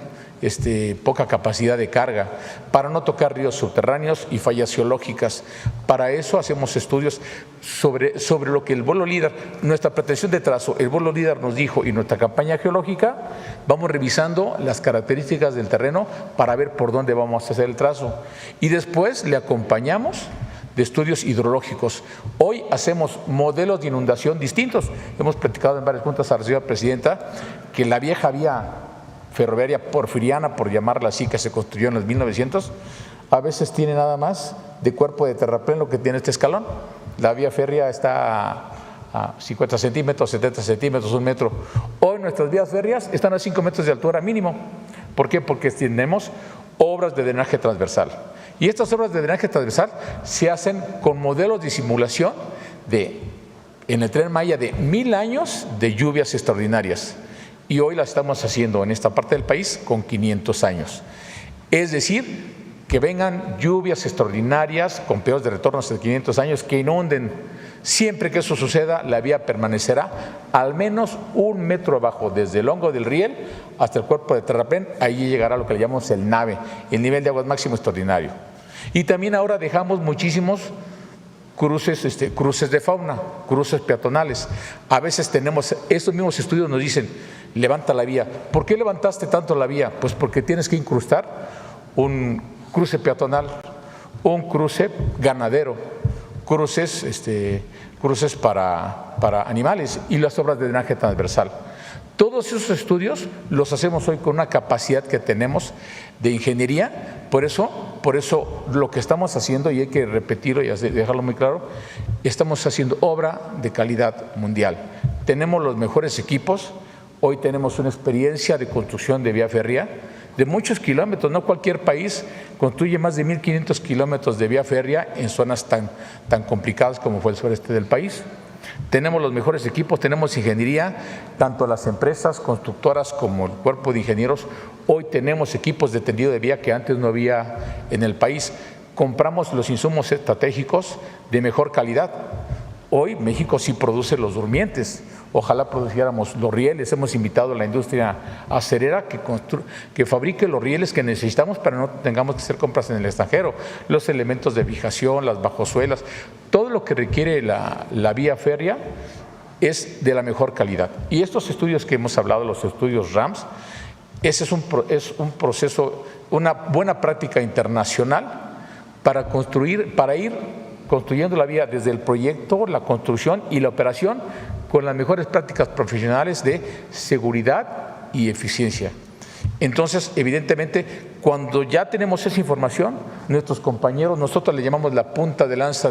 poca capacidad de carga, para no tocar ríos subterráneos y fallas geológicas. Para eso hacemos estudios sobre lo que el vuelo LIDAR, nuestra pretensión de trazo, el vuelo LIDAR nos dijo, y nuestra campaña geológica, vamos revisando las características del terreno para ver por dónde vamos a hacer el trazo. Y después le acompañamos de estudios hidrológicos. Hoy hacemos modelos de inundación distintos. Hemos platicado en varias juntas a la señora presidenta que la vieja vía ferroviaria porfiriana, por llamarla así, que se construyó en los 1900, a veces tiene nada más de cuerpo de terraplén lo que tiene este escalón. La vía férrea está a 50 centímetros, 70 centímetros, 1 metro. Hoy nuestras vías férreas están a 5 metros de altura mínimo. ¿Por qué? Porque tenemos obras de drenaje transversal. Y estas obras de drenaje transversal se hacen con modelos de simulación en el Tren Maya de 1000 años de lluvias extraordinarias. Y hoy las estamos haciendo en esta parte del país con 500 años. Es decir, que vengan lluvias extraordinarias con periodos de retorno hasta 500 años que inunden. Siempre que eso suceda, la vía permanecerá al menos 1 metro abajo, desde el hongo del riel hasta el cuerpo de terraplén. Ahí llegará lo que le llamamos el NAVE, el nivel de aguas máximo extraordinario. Y también ahora dejamos muchísimos cruces de fauna, cruces peatonales. A veces tenemos, estos mismos estudios nos dicen, levanta la vía. ¿Por qué levantaste tanto la vía? Pues porque tienes que incrustar un cruce peatonal, un cruce ganadero, cruces para animales y las obras de drenaje transversal. Todos esos estudios los hacemos hoy con una capacidad que tenemos de ingeniería. Por eso lo que estamos haciendo, y hay que repetirlo y dejarlo muy claro, estamos haciendo obra de calidad mundial. Tenemos los mejores equipos. Hoy tenemos una experiencia de construcción de vía férrea de muchos kilómetros. No cualquier país construye más de 1.500 kilómetros de vía férrea en zonas tan complicadas como fue el sureste del país. Tenemos los mejores equipos, tenemos ingeniería, tanto las empresas constructoras como el cuerpo de ingenieros. Hoy tenemos equipos de tendido de vía que antes no había en el país. Compramos los insumos estratégicos de mejor calidad. Hoy México sí produce los durmientes. Ojalá produciéramos los rieles. Hemos invitado a la industria acerera que fabrique los rieles que necesitamos para no tengamos que hacer compras en el extranjero. Los elementos de fijación, las bajosuelas, todo lo que requiere la vía férrea es de la mejor calidad. Y estos estudios que hemos hablado, los estudios RAMS, ese es un proceso, una buena práctica internacional para ir construyendo la vía desde el proyecto, la construcción y la operación con las mejores prácticas profesionales de seguridad y eficiencia. Entonces, evidentemente, cuando ya tenemos esa información, nuestros compañeros, nosotros le llamamos la punta de lanza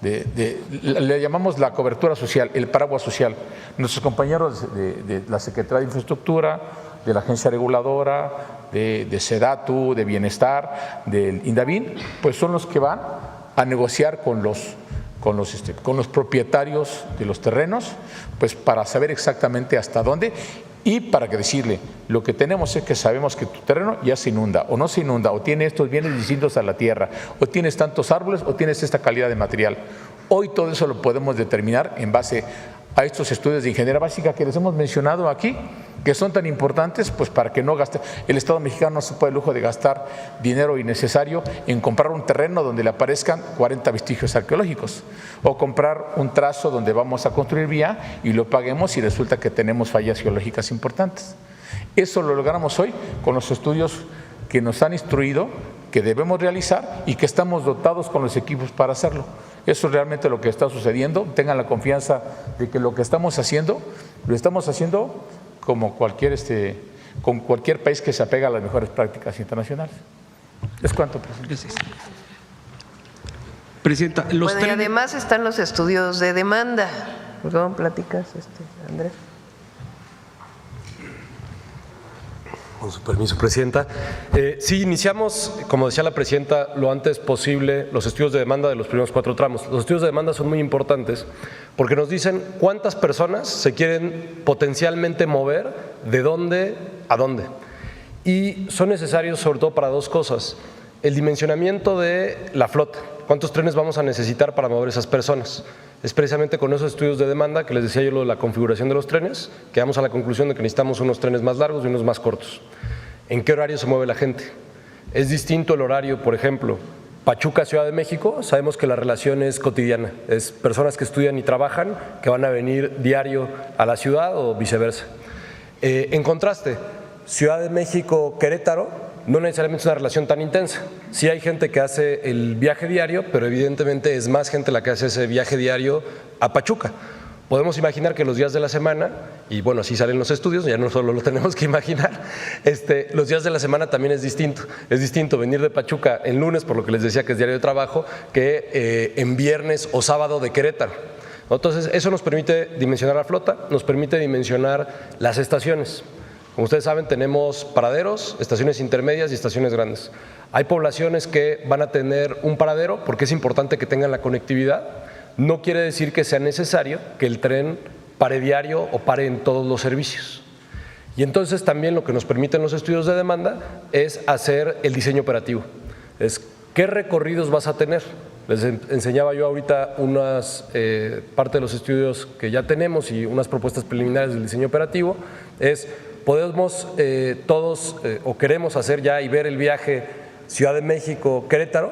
le llamamos la cobertura social, el paraguas social. Nuestros compañeros de la Secretaría de Infraestructura, de la Agencia Reguladora, de SEDATU, de Bienestar, del INDAVIN, pues son los que van a negociar con los propietarios de los terrenos, pues para saber exactamente hasta dónde y para que decirle, lo que tenemos es que sabemos que tu terreno ya se inunda o no se inunda, o tiene estos bienes distintos a la tierra, o tienes tantos árboles, o tienes esta calidad de material. Hoy todo eso lo podemos determinar en base a estos estudios de ingeniería básica que les hemos mencionado aquí, que son tan importantes, pues para que no gaste. El Estado mexicano no se puede el lujo de gastar dinero innecesario en comprar un terreno donde le aparezcan 40 vestigios arqueológicos, o comprar un trazo donde vamos a construir vía y lo paguemos y resulta que tenemos fallas geológicas importantes. Eso lo logramos hoy con los estudios que nos han instruido, que debemos realizar y que estamos dotados con los equipos para hacerlo. Eso es realmente lo que está sucediendo. Tengan la confianza de que lo que estamos haciendo, lo estamos haciendo como con cualquier país que se apega a las mejores prácticas internacionales. Es cuanto, presidente. Gracias. Presidenta, y además están los estudios de demanda. ¿Cómo platicas, Andrés? Con su permiso, Presidenta. Sí, iniciamos, como decía la Presidenta, lo antes posible los estudios de demanda de los primeros 4 tramos. Los estudios de demanda son muy importantes porque nos dicen cuántas personas se quieren potencialmente mover, de dónde a dónde. Y son necesarios sobre todo para 2 cosas. El dimensionamiento de la flota. ¿Cuántos trenes vamos a necesitar para mover esas personas? Es precisamente con esos estudios de demanda que les decía yo lo de la configuración de los trenes, que llegamos a la conclusión de que necesitamos unos trenes más largos y unos más cortos. ¿En qué horario se mueve la gente? Es distinto el horario, por ejemplo, Pachuca, Ciudad de México, sabemos que la relación es cotidiana, es personas que estudian y trabajan que van a venir diario a la ciudad o viceversa. En contraste, Ciudad de México, Querétaro, no necesariamente es una relación tan intensa. Sí hay gente que hace el viaje diario, pero evidentemente es más gente la que hace ese viaje diario a Pachuca. Podemos imaginar que los días de la semana, y bueno, así salen los estudios, ya no solo lo tenemos que imaginar, los días de la semana también es distinto. Es distinto venir de Pachuca en lunes, por lo que les decía que es diario de trabajo, que en viernes o sábado de Querétaro. Entonces, eso nos permite dimensionar la flota, nos permite dimensionar las estaciones. Como ustedes saben, tenemos paraderos, estaciones intermedias y estaciones grandes. Hay poblaciones que van a tener un paradero porque es importante que tengan la conectividad. No quiere decir que sea necesario que el tren pare diario o pare en todos los servicios. Y entonces también lo que nos permiten los estudios de demanda es hacer el diseño operativo. Es qué recorridos vas a tener. Les enseñaba yo ahorita parte de los estudios que ya tenemos y unas propuestas preliminares del diseño operativo. Podemos todos o queremos hacer ya y ver el viaje Ciudad de México, Querétaro,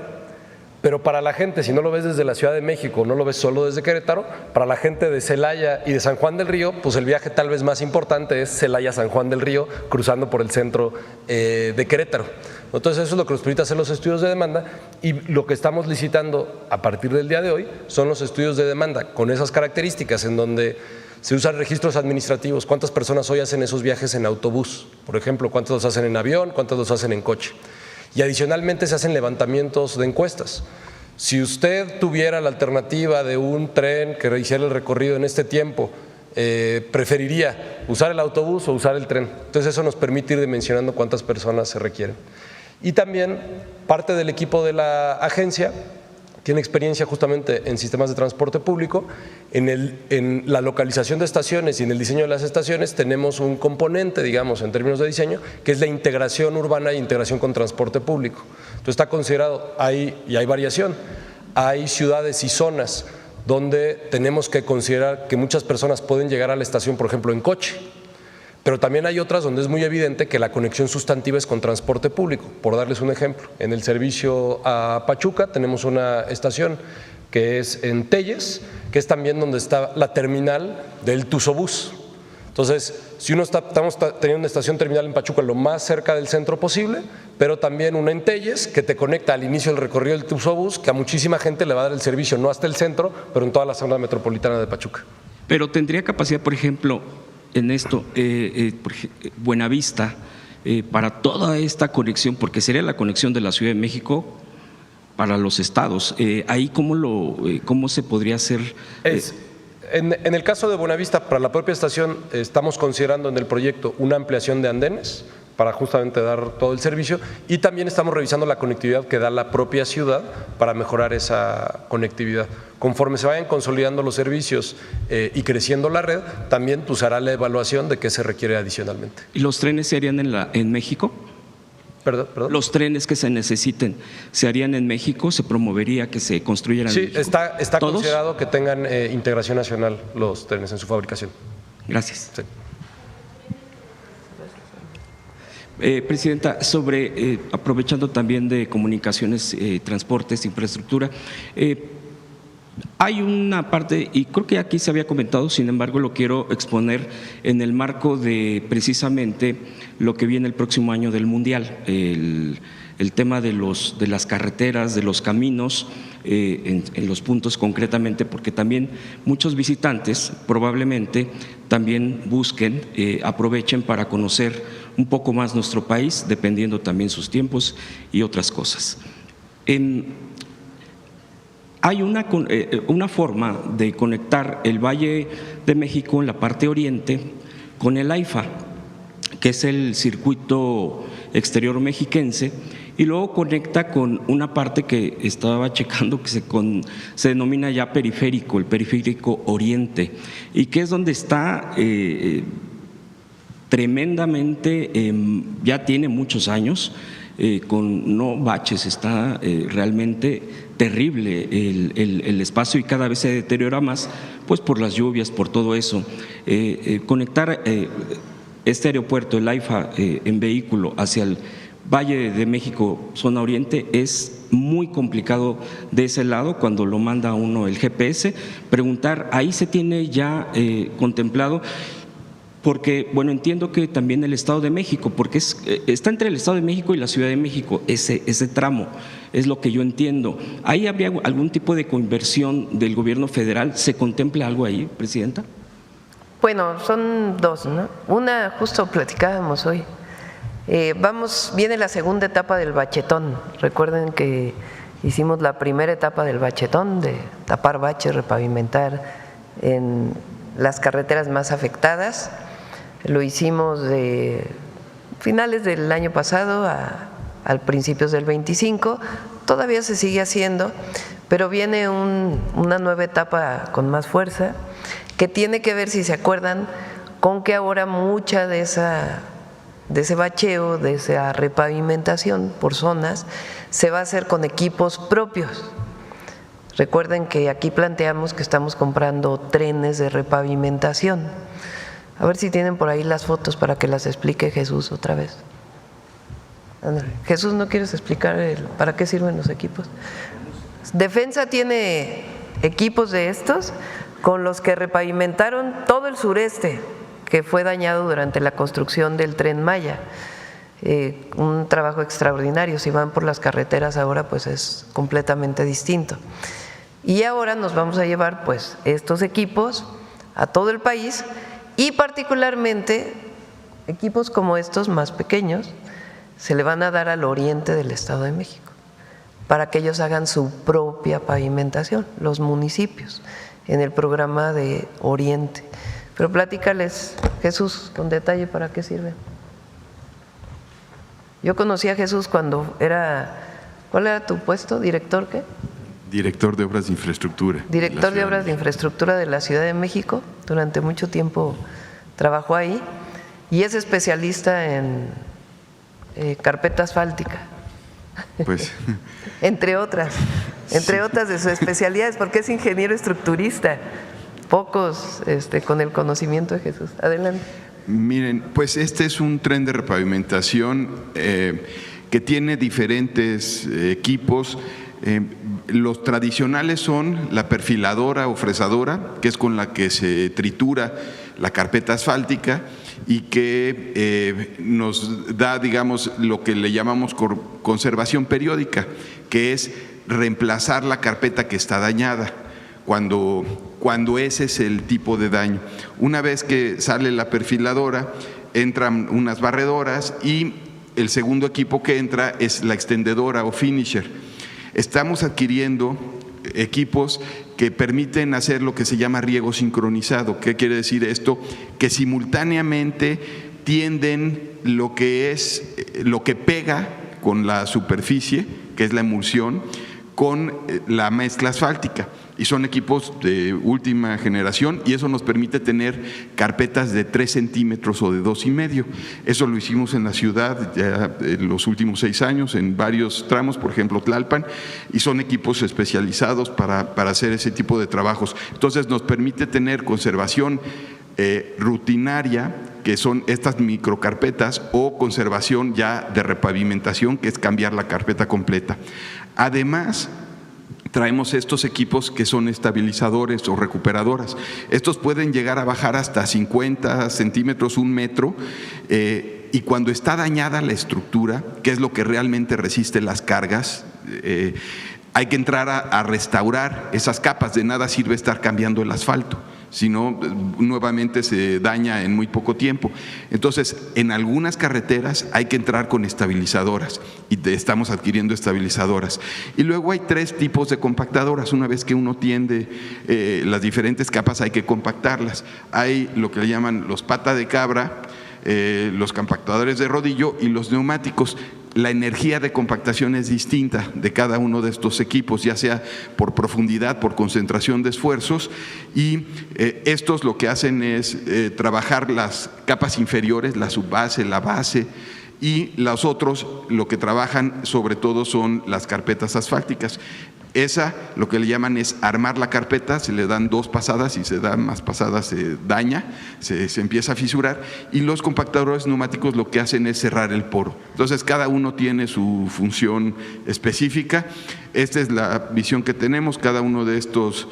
pero para la gente, si no lo ves desde la Ciudad de México, no lo ves solo desde Querétaro, para la gente de Celaya y de San Juan del Río, pues el viaje tal vez más importante es Celaya-San Juan del Río, cruzando por el centro de Querétaro. Entonces eso es lo que nos permite hacer los estudios de demanda y lo que estamos licitando a partir del día de hoy son los estudios de demanda con esas características en donde se usan registros administrativos, cuántas personas hoy hacen esos viajes en autobús, por ejemplo, cuántos los hacen en avión, cuántos los hacen en coche. Y adicionalmente se hacen levantamientos de encuestas. Si usted tuviera la alternativa de un tren que hiciera el recorrido en este tiempo, ¿preferiría usar el autobús o usar el tren? Entonces eso nos permite ir dimensionando cuántas personas se requieren. Y también parte del equipo de la agencia tiene experiencia justamente en sistemas de transporte público, en la localización de estaciones y en el diseño de las estaciones tenemos un componente, digamos, en términos de diseño, que es la integración urbana e integración con transporte público. Entonces está considerado, y hay variación, hay ciudades y zonas donde tenemos que considerar que muchas personas pueden llegar a la estación, por ejemplo, en coche. Pero también hay otras donde es muy evidente que la conexión sustantiva es con transporte público. Por darles un ejemplo, en el servicio a Pachuca tenemos una estación que es en Telles, que es también donde está la terminal del Tusobús. Entonces, si uno estamos teniendo una estación terminal en Pachuca lo más cerca del centro posible, pero también una en Telles que te conecta al inicio del recorrido del Tuxobús, que a muchísima gente le va a dar el servicio, no hasta el centro, pero en toda la zona metropolitana de Pachuca. Pero tendría capacidad, por ejemplo, en esto, Buenavista, para toda esta conexión, porque sería la conexión de la Ciudad de México para los estados. Ahí ¿cómo se podría hacer? En el caso de Buenavista, para la propia estación, estamos considerando en el proyecto una ampliación de andenes para justamente dar todo el servicio, y también estamos revisando la conectividad que da la propia ciudad para mejorar esa conectividad. Conforme se vayan consolidando los servicios y creciendo la red, también pues hará la evaluación de qué se requiere adicionalmente. ¿Y los trenes se harían en México? ¿Perdón? Los trenes que se necesiten, ¿se harían en México? ¿Se promovería que se construyeran en México? Sí, está considerado que tengan integración nacional los trenes en su fabricación. Gracias. Sí. Presidenta, aprovechando también de comunicaciones, transportes, infraestructura, hay una parte, y creo que aquí se había comentado, sin embargo lo quiero exponer en el marco de precisamente lo que viene el próximo año del Mundial, el tema de las carreteras, de los caminos, en los puntos concretamente, porque también muchos visitantes probablemente también busquen, aprovechen para conocer un poco más nuestro país, dependiendo también sus tiempos y otras cosas. Hay una forma de conectar el Valle de México en la parte oriente con el AIFA, que es el circuito exterior mexiquense, y luego conecta con una parte que estaba checando que se denomina ya periférico, el periférico oriente, y que es donde está tremendamente, ya tiene muchos años, con no baches, está realmente terrible el espacio y cada vez se deteriora más, pues por las lluvias, por todo eso. Conectar este aeropuerto, el AIFA, en vehículo hacia el Valle de México, zona oriente, es muy complicado de ese lado cuando lo manda uno el GPS. Preguntar, ahí se tiene ya contemplado. Porque, bueno, entiendo que también el Estado de México, porque está entre el Estado de México y la Ciudad de México, ese tramo, es lo que yo entiendo. ¿Ahí habría algún tipo de conversión del gobierno federal? ¿Se contempla algo ahí, Presidenta? Bueno, son dos, ¿no? Una, justo platicábamos hoy, viene la segunda etapa del bachetón. Recuerden que hicimos la primera etapa del bachetón, de tapar baches, repavimentar en las carreteras más afectadas. Lo hicimos de finales del año pasado al principios del 25, todavía se sigue haciendo, pero viene una nueva etapa con más fuerza, que tiene que ver, si se acuerdan, con que ahora mucha de ese bacheo, de esa repavimentación por zonas, se va a hacer con equipos propios. Recuerden que aquí planteamos que estamos comprando trenes de repavimentación. A ver si tienen por ahí las fotos para que las explique Jesús otra vez. Jesús, ¿no quieres explicar para qué sirven los equipos? Defensa tiene equipos de estos con los que repavimentaron todo el sureste que fue dañado durante la construcción del Tren Maya. Un trabajo extraordinario. Si van por las carreteras ahora, pues es completamente distinto. Y ahora nos vamos a llevar pues estos equipos a todo el país, y particularmente equipos como estos más pequeños se le van a dar al oriente del Estado de México para que ellos hagan su propia pavimentación, los municipios, en el programa de Oriente. Pero platícales, Jesús, con detalle para qué sirven. Yo conocí a Jesús cuando ¿cuál era tu puesto? ¿Director qué? Director de Obras de Infraestructura. Director de Obras de Infraestructura de la Ciudad de México. Durante mucho tiempo trabajó ahí y es especialista en carpeta asfáltica. Pues. Entre otras de sus especialidades, porque es ingeniero estructurista. Pocos con el conocimiento de Jesús. Adelante. Miren, pues este es un tren de repavimentación que tiene diferentes equipos. Los tradicionales son la perfiladora o fresadora, que es con la que se tritura la carpeta asfáltica y que nos da, digamos, lo que le llamamos conservación periódica, que es reemplazar la carpeta que está dañada cuando ese es el tipo de daño. Una vez que sale la perfiladora, entran unas barredoras y el segundo equipo que entra es la extendedora o finisher. Estamos adquiriendo equipos que permiten hacer lo que se llama riego sincronizado. ¿Qué quiere decir esto? Que simultáneamente tienden lo que pega con la superficie, que es la emulsión, con la mezcla asfáltica. Y son equipos de última generación y eso nos permite tener carpetas de 3 centímetros o de 2,5. Eso lo hicimos en la ciudad ya en los últimos 6 años, en varios tramos, por ejemplo Tlalpan, y son equipos especializados para hacer ese tipo de trabajos. Entonces nos permite tener conservación rutinaria, que son estas microcarpetas, o conservación ya de repavimentación, que es cambiar la carpeta completa. Además, traemos estos equipos que son estabilizadores o recuperadoras. Estos pueden llegar a bajar hasta 50 centímetros, 1 metro, y cuando está dañada la estructura, que es lo que realmente resiste las cargas, hay que entrar a restaurar esas capas. De nada sirve estar cambiando el asfalto, sino nuevamente se daña en muy poco tiempo. Entonces, en algunas carreteras hay que entrar con estabilizadoras y estamos adquiriendo estabilizadoras. Y luego hay 3 tipos de compactadoras. Una vez que uno tiende las diferentes capas, hay que compactarlas. Hay lo que le llaman los pata de cabra, los compactadores de rodillo y los neumáticos. La energía de compactación es distinta de cada uno de estos equipos, ya sea por profundidad, por concentración de esfuerzos, y estos lo que hacen es trabajar las capas inferiores, la subbase, la base, y los otros lo que trabajan sobre todo son las carpetas asfálticas. Esa, lo que le llaman es armar la carpeta, se le dan 2 pasadas y se dan más pasadas, se daña, se empieza a fisurar, y los compactadores neumáticos lo que hacen es cerrar el poro. Entonces cada uno tiene su función específica. Esta es la visión que tenemos. Cada uno de estos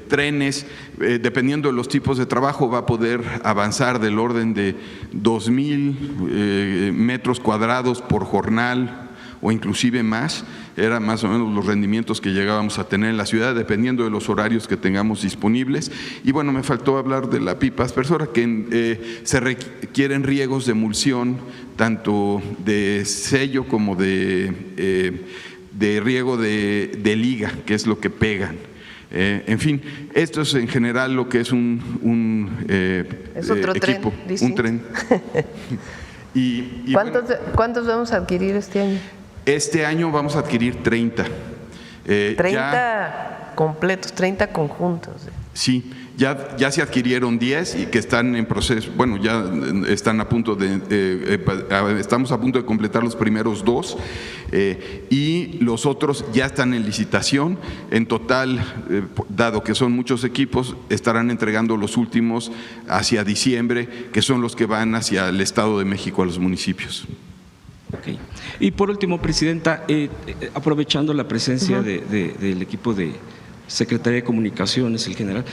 trenes, dependiendo de los tipos de trabajo, va a poder avanzar del orden de 2,000 metros cuadrados por jornal o inclusive más. Eran más o menos los rendimientos que llegábamos a tener en la ciudad, dependiendo de los horarios que tengamos disponibles. Y bueno, me faltó hablar de la pipa aspersora, que se requieren riegos de emulsión, tanto de sello como de riego de liga, que es lo que pegan. En fin, esto es en general lo que es un otro equipo, tren, un tren. ¿Cuántos vamos a adquirir este año? Este año vamos a adquirir 30. 30 completos, 30 conjuntos. Sí, ya se adquirieron 10 y que están en proceso. Bueno, ya están a punto estamos a punto de completar los primeros 2 y los otros ya están en licitación. En total, dado que son muchos equipos, estarán entregando los últimos hacia diciembre, que son los que van hacia el Estado de México, a los municipios. Okay. Y por último, Presidenta, aprovechando la presencia del equipo de Secretaría de Comunicaciones, el general,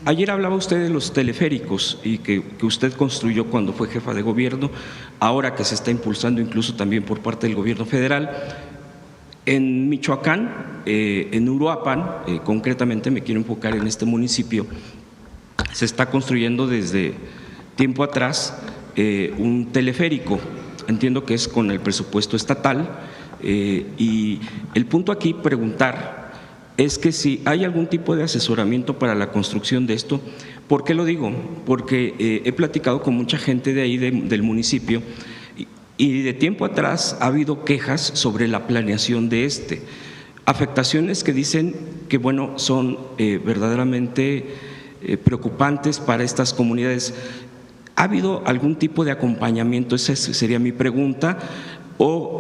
ayer hablaba usted de los teleféricos y que usted construyó cuando fue jefa de gobierno, ahora que se está impulsando incluso también por parte del gobierno federal. En Michoacán, en Uruapan, concretamente me quiero enfocar en este municipio, se está construyendo desde tiempo atrás un teleférico. Entiendo que es con el presupuesto estatal, y el punto aquí, preguntar, es que si hay algún tipo de asesoramiento para la construcción de esto. ¿Por qué lo digo? Porque he platicado con mucha gente de ahí del municipio y de tiempo atrás ha habido quejas sobre la planeación de afectaciones que dicen que bueno, son verdaderamente preocupantes para estas comunidades. ¿Ha habido algún tipo de acompañamiento? Esa sería mi pregunta. O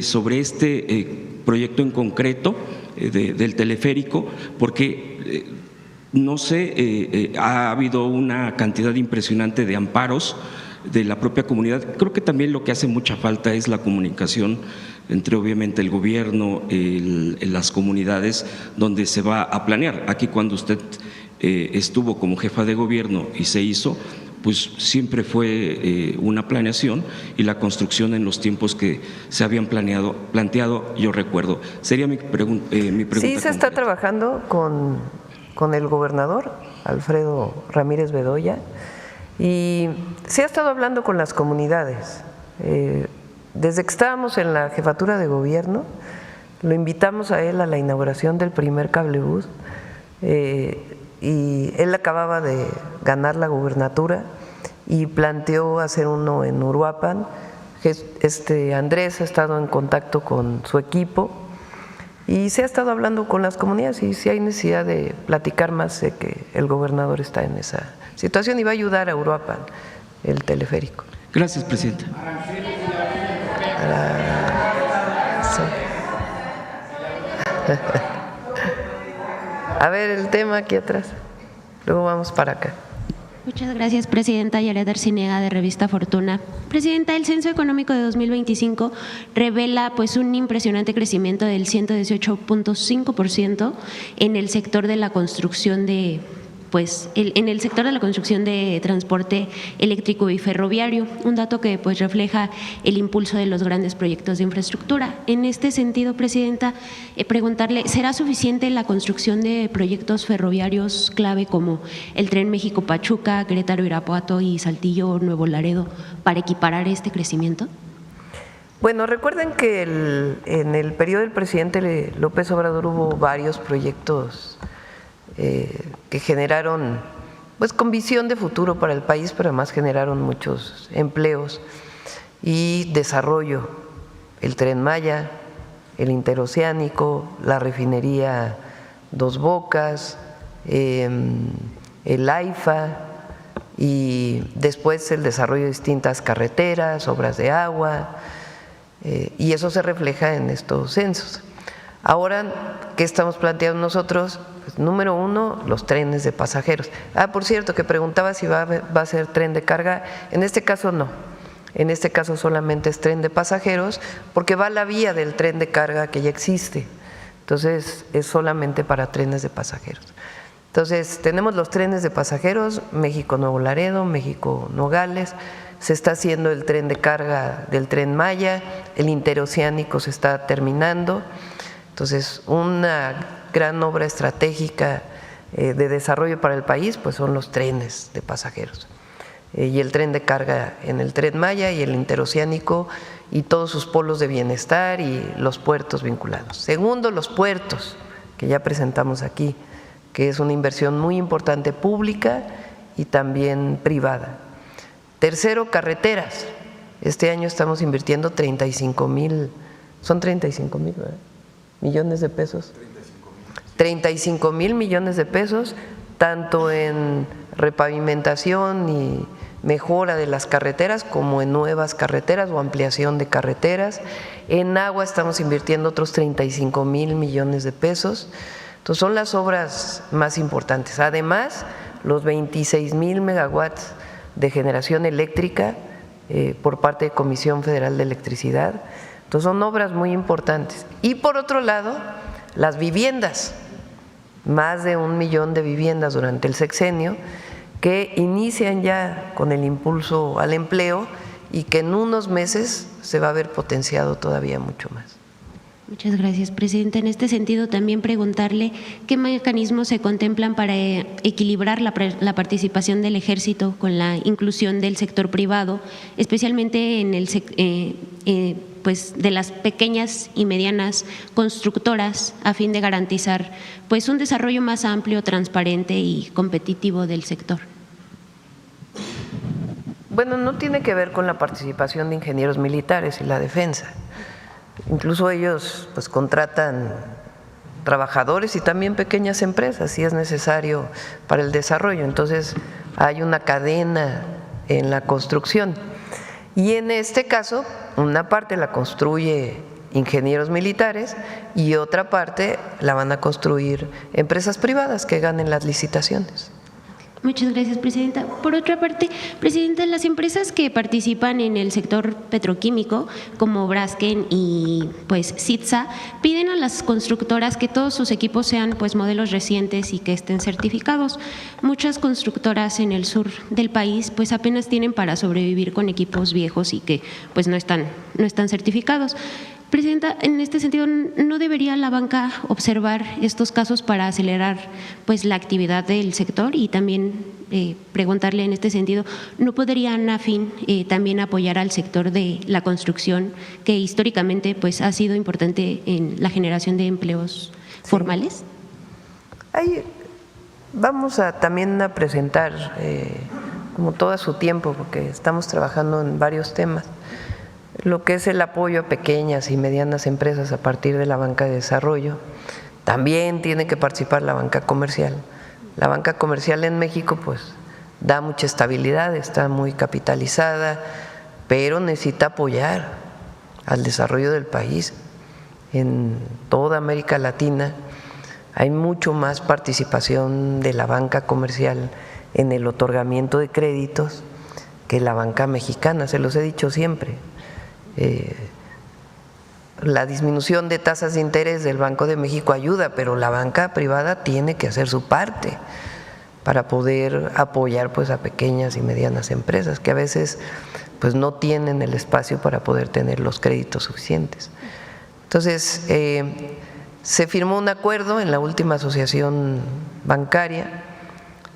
sobre este proyecto en concreto del teleférico, porque no sé, ha habido una cantidad impresionante de amparos de la propia comunidad. Creo que también lo que hace mucha falta es la comunicación entre obviamente el gobierno, las comunidades donde se va a planear. Aquí cuando usted estuvo como jefa de gobierno y se hizo, pues siempre fue una planeación y la construcción en los tiempos que se habían planteado, yo recuerdo. Sería mi pregunta. Sí, se está trabajando con el gobernador, Alfredo Ramírez Bedoya, y se ha estado hablando con las comunidades. Desde que estábamos en la jefatura de gobierno, lo invitamos a él a la inauguración del primer cablebús, y él acababa de ganar la gubernatura y planteó hacer uno en Uruapan. Andrés ha estado en contacto con su equipo y se ha estado hablando con las comunidades, y si hay necesidad de platicar más, sé que el gobernador está en esa situación y va a ayudar a Uruapan el teleférico. Gracias, presidenta. A ver, el tema aquí atrás, luego vamos para acá. Muchas gracias, presidenta. Yaret Arciniega, de Revista Fortuna. Presidenta, el Censo Económico de 2025 revela pues un impresionante crecimiento del 118.5% en el sector de la construcción de transporte eléctrico y ferroviario, un dato que pues refleja el impulso de los grandes proyectos de infraestructura. En este sentido, presidenta, preguntarle, ¿será suficiente la construcción de proyectos ferroviarios clave como el Tren México-Pachuca, Querétaro-Irapuato y Saltillo-Nuevo Laredo para equiparar este crecimiento? Bueno, recuerden que en el periodo del presidente López Obrador hubo varios proyectos que generaron, pues con visión de futuro para el país, pero además generaron muchos empleos y desarrollo. El Tren Maya, el Interoceánico, la refinería Dos Bocas, el AIFA, y después el desarrollo de distintas carreteras, obras de agua, y eso se refleja en estos censos. Ahora, ¿qué estamos planteando nosotros? Pues, número uno, los trenes de pasajeros. Por cierto, que preguntaba si va a ser tren de carga. En este caso no, en este caso solamente es tren de pasajeros, porque va a la vía del tren de carga que ya existe. Entonces, es solamente para trenes de pasajeros. Entonces, tenemos los trenes de pasajeros, México-Nuevo Laredo, México-Nogales, se está haciendo el tren de carga del Tren Maya, el Interoceánico se está terminando. Entonces, una gran obra estratégica de desarrollo para el país pues son los trenes de pasajeros y el tren de carga en el Tren Maya y el Interoceánico y todos sus polos de bienestar y los puertos vinculados. Segundo, los puertos, que ya presentamos aquí, que es una inversión muy importante pública y también privada. Tercero, carreteras. Este año estamos invirtiendo 35,000, son 35,000, ¿verdad? Millones de pesos. 35,000 millones de pesos, tanto en repavimentación y mejora de las carreteras como en nuevas carreteras o ampliación de carreteras. En agua estamos invirtiendo otros 35,000 millones de pesos. Entonces son las obras más importantes. Además, los 26,000 megawatts de generación eléctrica por parte de Comisión Federal de Electricidad. Entonces son obras muy importantes. Y por otro lado, las viviendas, más de 1 millón de viviendas durante el sexenio, que inician ya con el impulso al empleo y que en unos meses se va a ver potenciado todavía mucho más. Muchas gracias, presidenta. En este sentido, también preguntarle qué mecanismos se contemplan para equilibrar la participación del Ejército con la inclusión del sector privado, especialmente en pues de las pequeñas y medianas constructoras, a fin de garantizar pues un desarrollo más amplio, transparente y competitivo del sector. Bueno, no tiene que ver con la participación de ingenieros militares y la defensa. Incluso ellos pues contratan trabajadores y también pequeñas empresas si es necesario para el desarrollo. Entonces hay una cadena en la construcción. Y en este caso, una parte la construye ingenieros militares y otra parte la van a construir empresas privadas que ganen las licitaciones. Muchas gracias, Presidenta. Por otra parte, Presidenta, las empresas que participan en el sector petroquímico, como Braskem y pues CITSA, piden a las constructoras que todos sus equipos sean pues modelos recientes y que estén certificados. Muchas constructoras en el sur del país pues apenas tienen para sobrevivir con equipos viejos y que pues no están certificados. Presidenta, en este sentido, ¿no debería la banca observar estos casos para acelerar pues la actividad del sector? Y también preguntarle en este sentido, ¿no podría ANAFIN también apoyar al sector de la construcción, que históricamente pues ha sido importante en la generación de empleos formales? Vamos también a presentar, como todo a su tiempo, porque estamos trabajando en varios temas, lo que es el apoyo a pequeñas y medianas empresas a partir de la banca de desarrollo. También tiene que participar la banca comercial. La banca comercial en México pues da mucha estabilidad, está muy capitalizada, pero necesita apoyar al desarrollo del país. En toda América Latina hay mucho más participación de la banca comercial en el otorgamiento de créditos que la banca mexicana, se los he dicho siempre. La disminución de tasas de interés del Banco de México ayuda, pero la banca privada tiene que hacer su parte para poder apoyar pues a pequeñas y medianas empresas que a veces pues no tienen el espacio para poder tener los créditos suficientes. Entonces se firmó un acuerdo en la última asociación bancaria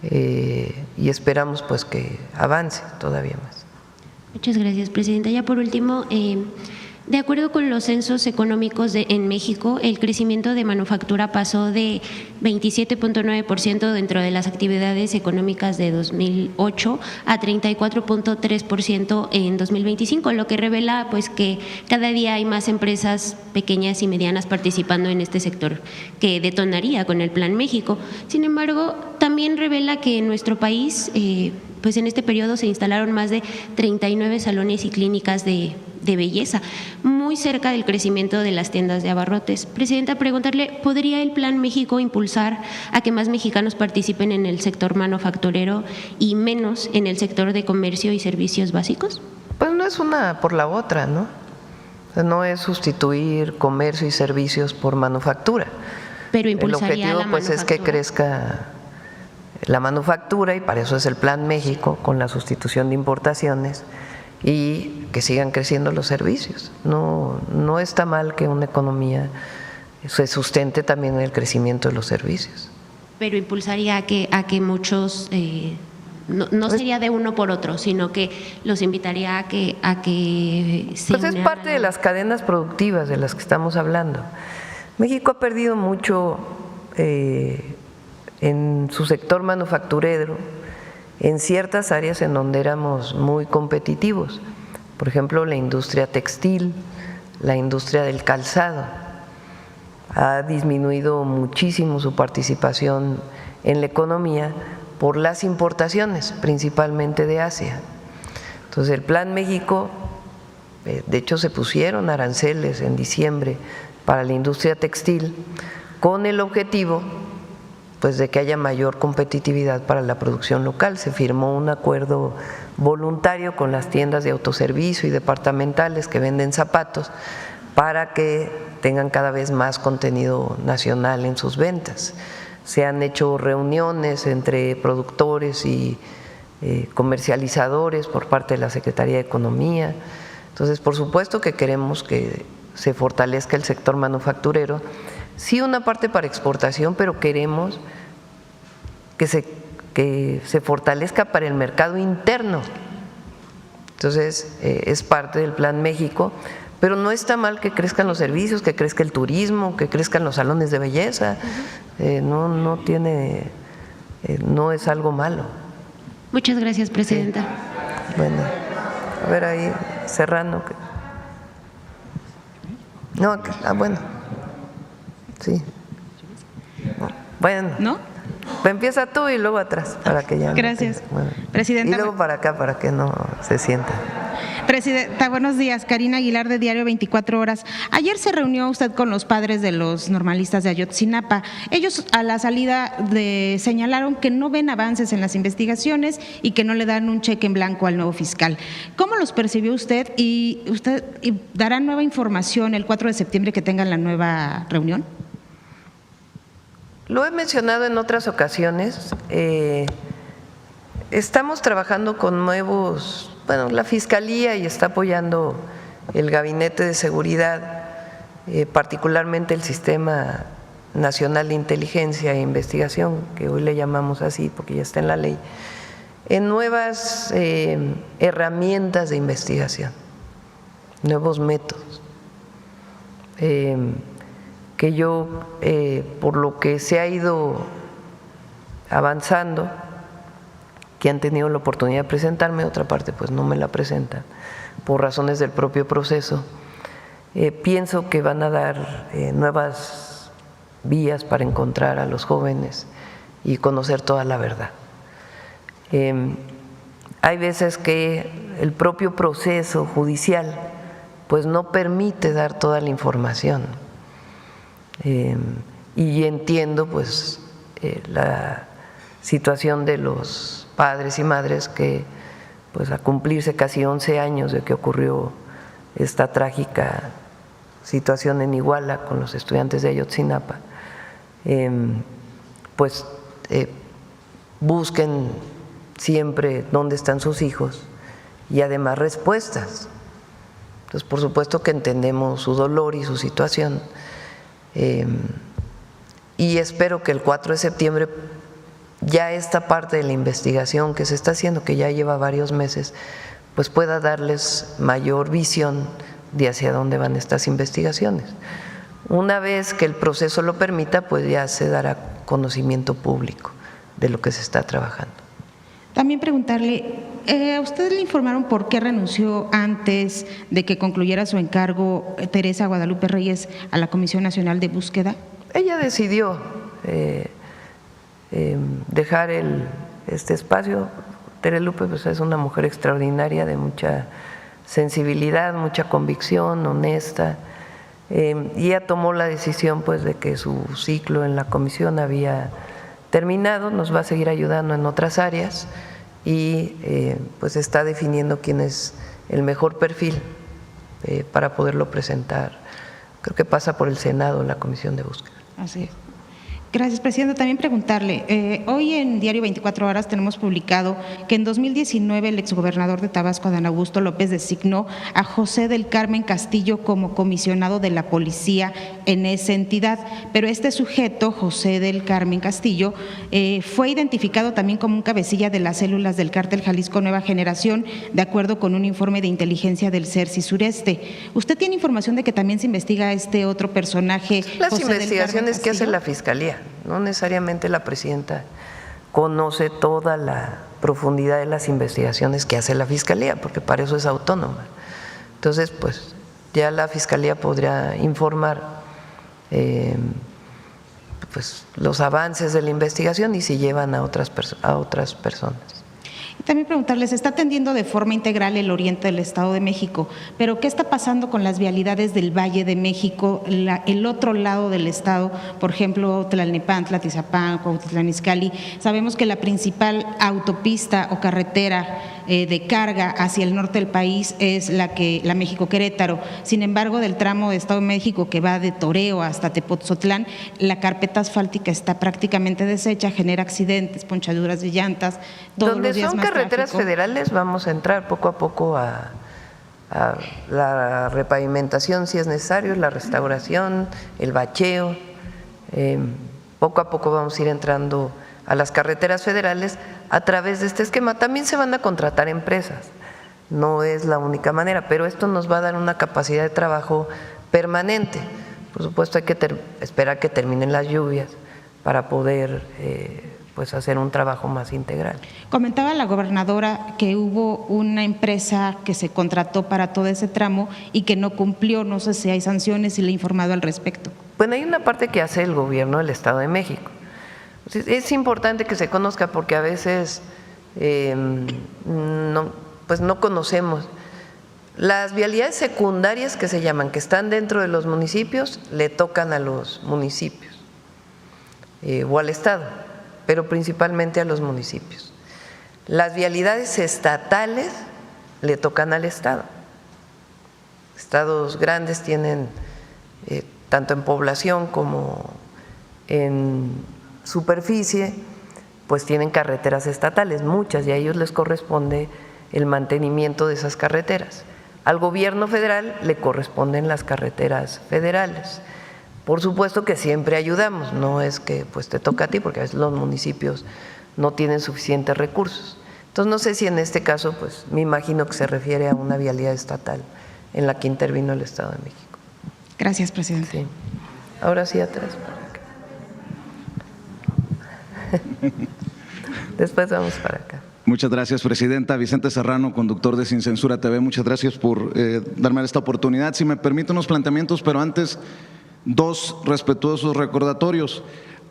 y esperamos pues que avance todavía más. Muchas gracias, Presidenta. Ya por último, de acuerdo con los censos económicos en México, el crecimiento de manufactura pasó de 27.9% dentro de las actividades económicas de 2008 a 34.3% en 2025, lo que revela pues que cada día hay más empresas pequeñas y medianas participando en este sector, que detonaría con el Plan México. Sin embargo, también revela que en nuestro país pues en este periodo se instalaron más de 39 salones y clínicas de belleza, muy cerca del crecimiento de las tiendas de abarrotes. Presidenta, preguntarle, ¿podría el Plan México impulsar a que más mexicanos participen en el sector manufacturero y menos en el sector de comercio y servicios básicos? Pues no es una por la otra, ¿no? O sea, no es sustituir comercio y servicios por manufactura. Pero impulsaría el objetivo pues es que crezca la manufactura y para eso es el Plan México con la sustitución de importaciones y que sigan creciendo los servicios. No está mal que una economía se sustente también en el crecimiento de los servicios. Pero impulsaría a que muchos, no sería de uno por otro, sino que los invitaría a que se pues es parte de las cadenas productivas de las que estamos hablando. México ha perdido mucho en su sector manufacturero, en ciertas áreas en donde éramos muy competitivos, por ejemplo la industria textil, la industria del calzado, ha disminuido muchísimo su participación en la economía por las importaciones, principalmente de Asia. Entonces el Plan México, de hecho se pusieron aranceles en diciembre para la industria textil con el objetivo pues de que haya mayor competitividad para la producción local. Se firmó un acuerdo voluntario con las tiendas de autoservicio y departamentales que venden zapatos para que tengan cada vez más contenido nacional en sus ventas. Se han hecho reuniones entre productores y comercializadores por parte de la Secretaría de Economía. Entonces, por supuesto que queremos que se fortalezca el sector manufacturero, sí una parte para exportación, pero queremos que se fortalezca para el mercado interno. Entonces, es parte del Plan México, pero no está mal que crezcan los servicios, que crezca el turismo, que crezcan los salones de belleza, no es algo malo. Muchas gracias, Presidenta. Sí. Bueno, a ver ahí, Serrano. No, bueno, sí. Bueno. ¿No? Empieza tú y luego atrás, para que ya… Gracias, bueno. Presidenta. Y luego para acá, para que no se sienta. Presidenta, buenos días. Karina Aguilar, de Diario 24 Horas. Ayer se reunió usted con los padres de los normalistas de Ayotzinapa. Ellos a la salida señalaron que no ven avances en las investigaciones y que no le dan un cheque en blanco al nuevo fiscal. ¿Cómo los percibió usted? ¿Y usted dará nueva información el 4 de septiembre que tengan la nueva reunión? Lo he mencionado en otras ocasiones. Estamos trabajando con nuevos, la Fiscalía y está apoyando el Gabinete de Seguridad, particularmente el Sistema Nacional de Inteligencia e Investigación, que hoy le llamamos así porque ya está en la ley, en nuevas herramientas de investigación, nuevos métodos, que yo, por lo que se ha ido avanzando, que han tenido la oportunidad de presentarme, otra parte pues no me la presentan por razones del propio proceso. Pienso que van a dar nuevas vías para encontrar a los jóvenes y conocer toda la verdad. Hay veces que el propio proceso judicial pues no permite dar toda la información, y entiendo pues la situación de los padres y madres que pues a cumplirse casi 11 años de que ocurrió esta trágica situación en Iguala con los estudiantes de Ayotzinapa, pues busquen siempre dónde están sus hijos y además respuestas. Entonces, por supuesto que entendemos su dolor y su situación, y espero que el 4 de septiembre ya esta parte de la investigación que se está haciendo, que ya lleva varios meses, pues pueda darles mayor visión de hacia dónde van estas investigaciones. Una vez que el proceso lo permita, pues ya se dará conocimiento público de lo que se está trabajando. También preguntarle, ¿a usted le informaron por qué renunció antes de que concluyera su encargo Teresa Guadalupe Reyes a la Comisión Nacional de Búsqueda? Ella decidió dejar este espacio. Tere Lupe pues es una mujer extraordinaria, de mucha sensibilidad, mucha convicción, honesta, y ella tomó la decisión pues de que su ciclo en la comisión había terminado, nos va a seguir ayudando en otras áreas y pues está definiendo quién es el mejor perfil para poderlo presentar. Creo que pasa por el Senado, la comisión de búsqueda. Así es. Gracias, Presidenta. También preguntarle, hoy en Diario 24 Horas tenemos publicado que en 2019 el exgobernador de Tabasco, Adán Augusto López, designó a José del Carmen Castillo como comisionado de la policía en esa entidad, pero este sujeto, José del Carmen Castillo, fue identificado también como un cabecilla de las células del cártel Jalisco Nueva Generación, de acuerdo con un informe de inteligencia del CERCI Sureste. ¿Usted tiene información de que también se investiga a este otro personaje? Las José investigaciones que hace la Fiscalía. No necesariamente la presidenta conoce toda la profundidad de las investigaciones que hace la Fiscalía, porque para eso es autónoma. Entonces, pues ya la Fiscalía podría informar pues los avances de la investigación y si llevan a otras personas. También preguntarles, se está atendiendo de forma integral el oriente del Estado de México, pero ¿qué está pasando con las vialidades del Valle de México, el otro lado del Estado, por ejemplo, Tlalnepantla, Tizapán, Cuautitlán Izcalli? Sabemos que la principal autopista o carretera de carga hacia el norte del país es la México-Querétaro. Sin embargo, del tramo de Estado de México que va de Toreo hasta Tepoztlán, la carpeta asfáltica está prácticamente deshecha, genera accidentes, ponchaduras de llantas. Donde son carreteras federales vamos a entrar poco a poco a la repavimentación si es necesario, la restauración, el bacheo. Poco a poco vamos a ir entrando a las carreteras federales a través de este esquema. También se van a contratar empresas, no es la única manera, pero esto nos va a dar una capacidad de trabajo permanente. Por supuesto hay que esperar que terminen las lluvias para poder pues hacer un trabajo más integral. Comentaba la gobernadora que hubo una empresa que se contrató para todo ese tramo y que no cumplió, no sé si hay sanciones y le he informado al respecto. Bueno, hay una parte que hace el gobierno del Estado de México. Es importante que se conozca porque a veces no conocemos Las vialidades secundarias que se llaman, que están dentro de los municipios, le tocan a los municipios o al Estado, pero principalmente a los municipios. Las vialidades estatales le tocan al Estado. Estados grandes tienen, tanto en población como en superficie, pues tienen carreteras estatales, muchas, y a ellos les corresponde el mantenimiento de esas carreteras. Al gobierno federal le corresponden las carreteras federales. Por supuesto que siempre ayudamos, no es que pues te toca a ti, porque a veces los municipios no tienen suficientes recursos. Entonces no sé si en este caso, pues me imagino que se refiere a una vialidad estatal en la que intervino el Estado de México. Gracias, presidente. Sí. Ahora sí atrás. Después vamos para acá. Muchas gracias, presidenta. Vicente Serrano, conductor de Sin Censura TV. Muchas gracias por darme esta oportunidad. Si me permite unos planteamientos, pero antes, dos respetuosos recordatorios.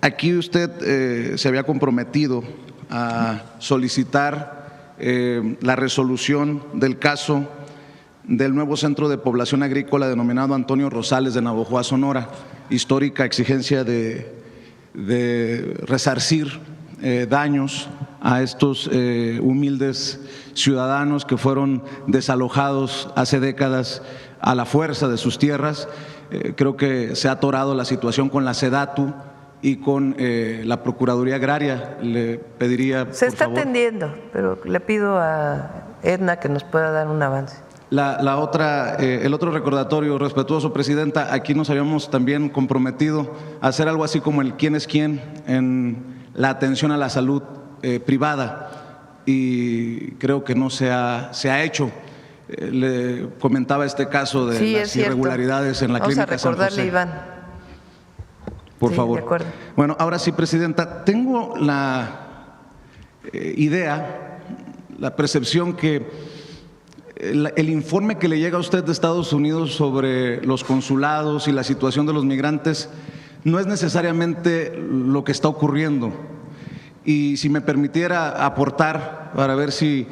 Aquí usted se había comprometido a solicitar la resolución del caso del nuevo centro de población agrícola denominado Antonio Rosales de Navojoa, Sonora. Histórica exigencia de resarcir daños a estos humildes ciudadanos que fueron desalojados hace décadas a la fuerza de sus tierras. Creo que se ha atorado la situación con la SEDATU y con la Procuraduría Agraria. Le pediría, se está atendiendo, pero le pido a Edna que nos pueda dar un avance. El otro recordatorio respetuoso, presidenta, aquí nos habíamos también comprometido a hacer algo así como el quién es quién en la atención a la salud privada, y creo que no se ha hecho. Le comentaba este caso de las irregularidades en la clínica San José. Vamos a recordarle, Iván. Por favor. De acuerdo. Bueno, ahora sí, presidenta, tengo la idea, la percepción que el informe que le llega a usted de Estados Unidos sobre los consulados y la situación de los migrantes no es necesariamente lo que está ocurriendo. Y si me permitiera aportar para ver si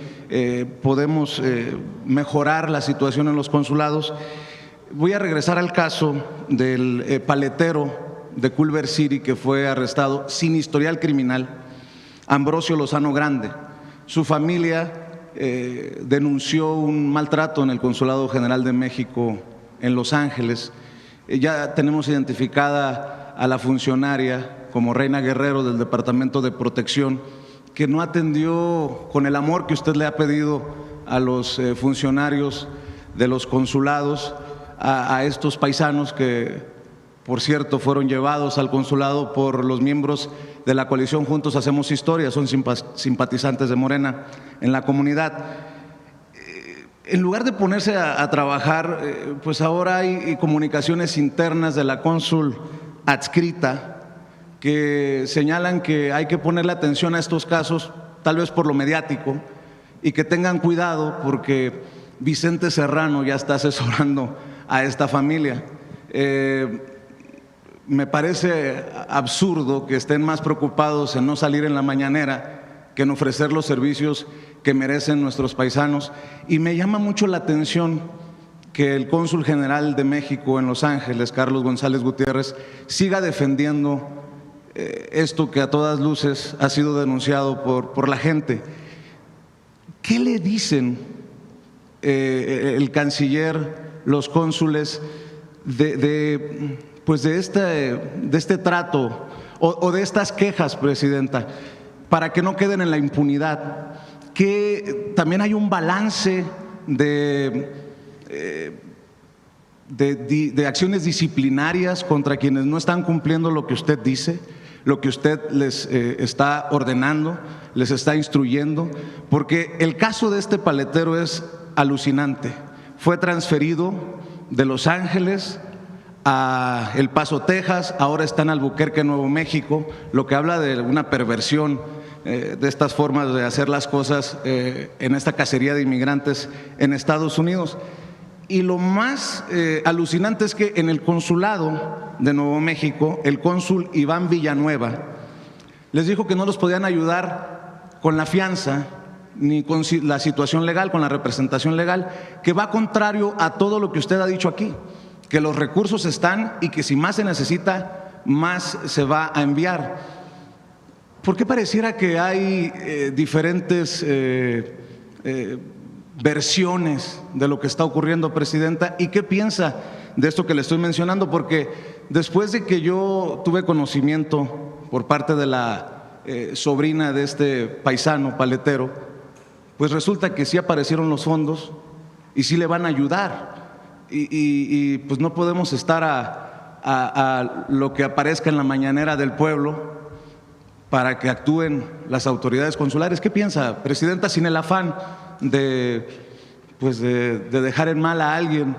podemos mejorar la situación en los consulados, voy a regresar al caso del paletero de Culver City que fue arrestado sin historial criminal, Ambrosio Lozano Grande. Su familia denunció un maltrato en el Consulado General de México en Los Ángeles. Ya tenemos identificada a la funcionaria como Reina Guerrero del Departamento de Protección, que no atendió con el amor que usted le ha pedido a los funcionarios de los consulados, a estos paisanos que, por cierto, fueron llevados al consulado por los miembros de la coalición Juntos Hacemos Historia, son simpatizantes de Morena en la comunidad. En lugar de ponerse a trabajar, pues ahora hay comunicaciones internas de la cónsul adscrita que señalan que hay que ponerle atención a estos casos, tal vez por lo mediático, y que tengan cuidado porque Vicente Serrano ya está asesorando a esta familia. Me parece absurdo que estén más preocupados en no salir en la mañanera que en ofrecer los servicios que merecen nuestros paisanos, y me llama mucho la atención que el cónsul general de México en Los Ángeles, Carlos González Gutiérrez, siga defendiendo esto que a todas luces ha sido denunciado por la gente. ¿Qué le dicen el canciller, los cónsules de este trato o de estas quejas, presidenta, para que no queden en la impunidad? Que también hay un balance de acciones disciplinarias contra quienes no están cumpliendo lo que usted dice, lo que usted les está ordenando, les está instruyendo, porque el caso de este paletero es alucinante. Fue transferido de Los Ángeles a El Paso, Texas, ahora está en Albuquerque, Nuevo México, lo que habla de una perversión de estas formas de hacer las cosas en esta cacería de inmigrantes en Estados Unidos. Y lo más alucinante es que en el consulado de Nuevo México, el cónsul Iván Villanueva les dijo que no los podían ayudar con la fianza ni con la situación legal, con la representación legal, que va contrario a todo lo que usted ha dicho aquí, que los recursos están y que si más se necesita, más se va a enviar. ¿Por qué pareciera que hay diferentes versiones de lo que está ocurriendo, Presidenta? ¿Y qué piensa de esto que le estoy mencionando? Porque después de que yo tuve conocimiento por parte de la sobrina de este paisano paletero, pues resulta que sí aparecieron los fondos y sí le van a ayudar. Y pues no podemos estar a lo que aparezca en la mañanera del pueblo para que actúen las autoridades consulares. ¿Qué piensa, Presidenta, sin el afán de dejar en mal a alguien,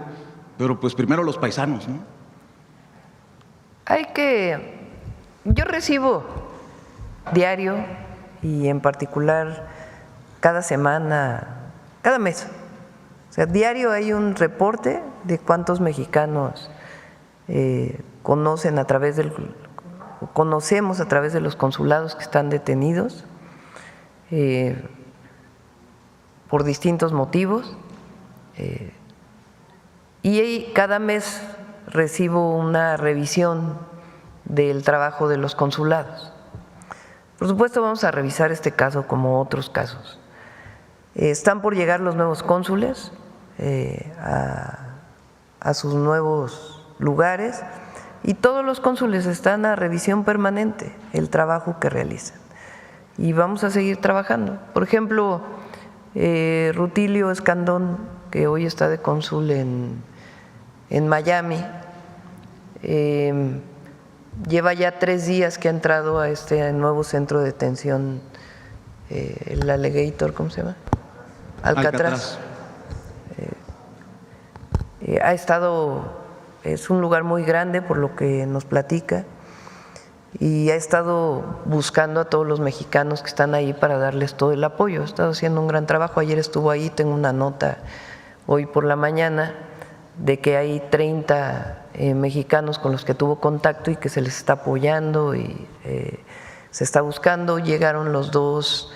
pero pues primero los paisanos, ¿no? Yo recibo diario y en particular cada semana, cada mes, o sea, diario hay un reporte de cuántos mexicanos conocemos a través de los consulados que están detenidos por distintos motivos, y cada mes recibo una revisión del trabajo de los consulados. Por supuesto vamos a revisar este caso como otros casos. Están por llegar los nuevos cónsules a sus nuevos lugares y todos los cónsules están a revisión permanente el trabajo que realizan y vamos a seguir trabajando. Por ejemplo, Rutilio Escandón, que hoy está de cónsul en Miami, lleva ya 3 días que ha entrado a este nuevo centro de detención, el Alligator, ¿cómo se llama? Alcatraz. Ha estado, es un lugar muy grande por lo que nos platica, y ha estado buscando a todos los mexicanos que están ahí para darles todo el apoyo. Ha estado haciendo un gran trabajo. Ayer estuvo ahí, tengo una nota hoy por la mañana de que hay 30 mexicanos con los que tuvo contacto y que se les está apoyando y se está buscando. Llegaron los 2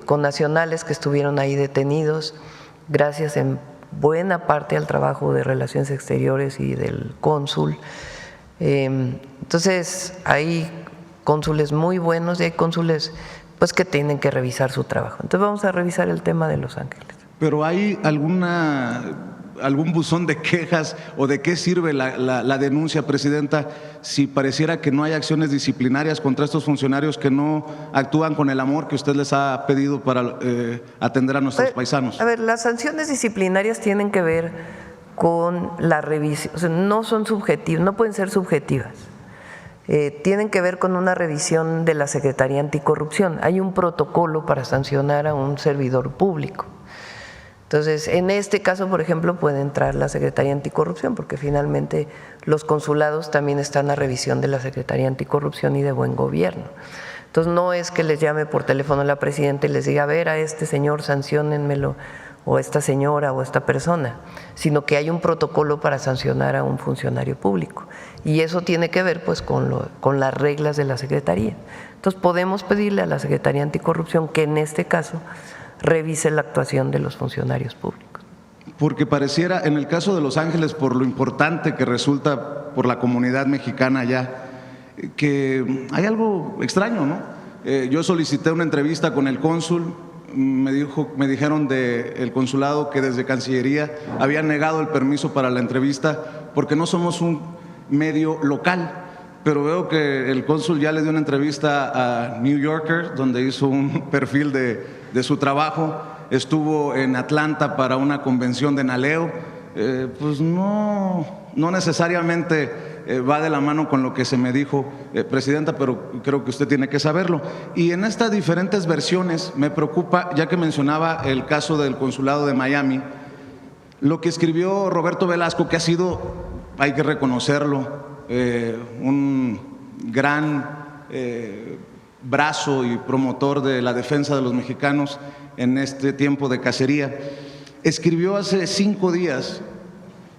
connacionales que estuvieron ahí detenidos, gracias en buena parte al trabajo de Relaciones Exteriores y del cónsul. Entonces hay cónsules muy buenos y hay cónsules pues que tienen que revisar su trabajo. Entonces vamos a revisar el tema de Los Ángeles. ¿Pero hay algún buzón de quejas o de qué sirve la denuncia, Presidenta, si pareciera que no hay acciones disciplinarias contra estos funcionarios que no actúan con el amor que usted les ha pedido para atender a nuestros paisanos? A ver, las sanciones disciplinarias tienen que ver con la revisión, o sea, no son subjetivas, no pueden ser subjetivas. Tienen que ver con una revisión de la Secretaría Anticorrupción. Hay un protocolo para sancionar a un servidor público. Entonces, en este caso, por ejemplo, puede entrar la Secretaría Anticorrupción, porque finalmente los consulados también están a revisión de la Secretaría Anticorrupción y de Buen Gobierno. Entonces, no es que les llame por teléfono la presidenta y les diga, a ver, a este señor sanciónenmelo, o esta señora o esta persona, sino que hay un protocolo para sancionar a un funcionario público. Y eso tiene que ver pues con las reglas de la Secretaría. Entonces, podemos pedirle a la Secretaría Anticorrupción que en este caso revise la actuación de los funcionarios públicos. Porque pareciera, en el caso de Los Ángeles, por lo importante que resulta por la comunidad mexicana allá, que hay algo extraño, ¿no? Yo solicité una entrevista con el cónsul, me dijeron del consulado que desde Cancillería habían negado el permiso para la entrevista porque no somos un medio local. Pero veo que el cónsul ya le dio una entrevista a New Yorker, donde hizo un perfil de su trabajo. Estuvo en Atlanta para una convención de Naleo. Pues no necesariamente va de la mano con lo que se me dijo, Presidenta, pero creo que usted tiene que saberlo. Y en estas diferentes versiones me preocupa, ya que mencionaba el caso del consulado de Miami, lo que escribió Roberto Velasco, que ha sido, hay que reconocerlo, un gran brazo y promotor de la defensa de los mexicanos en este tiempo de cacería. Escribió hace 5 días: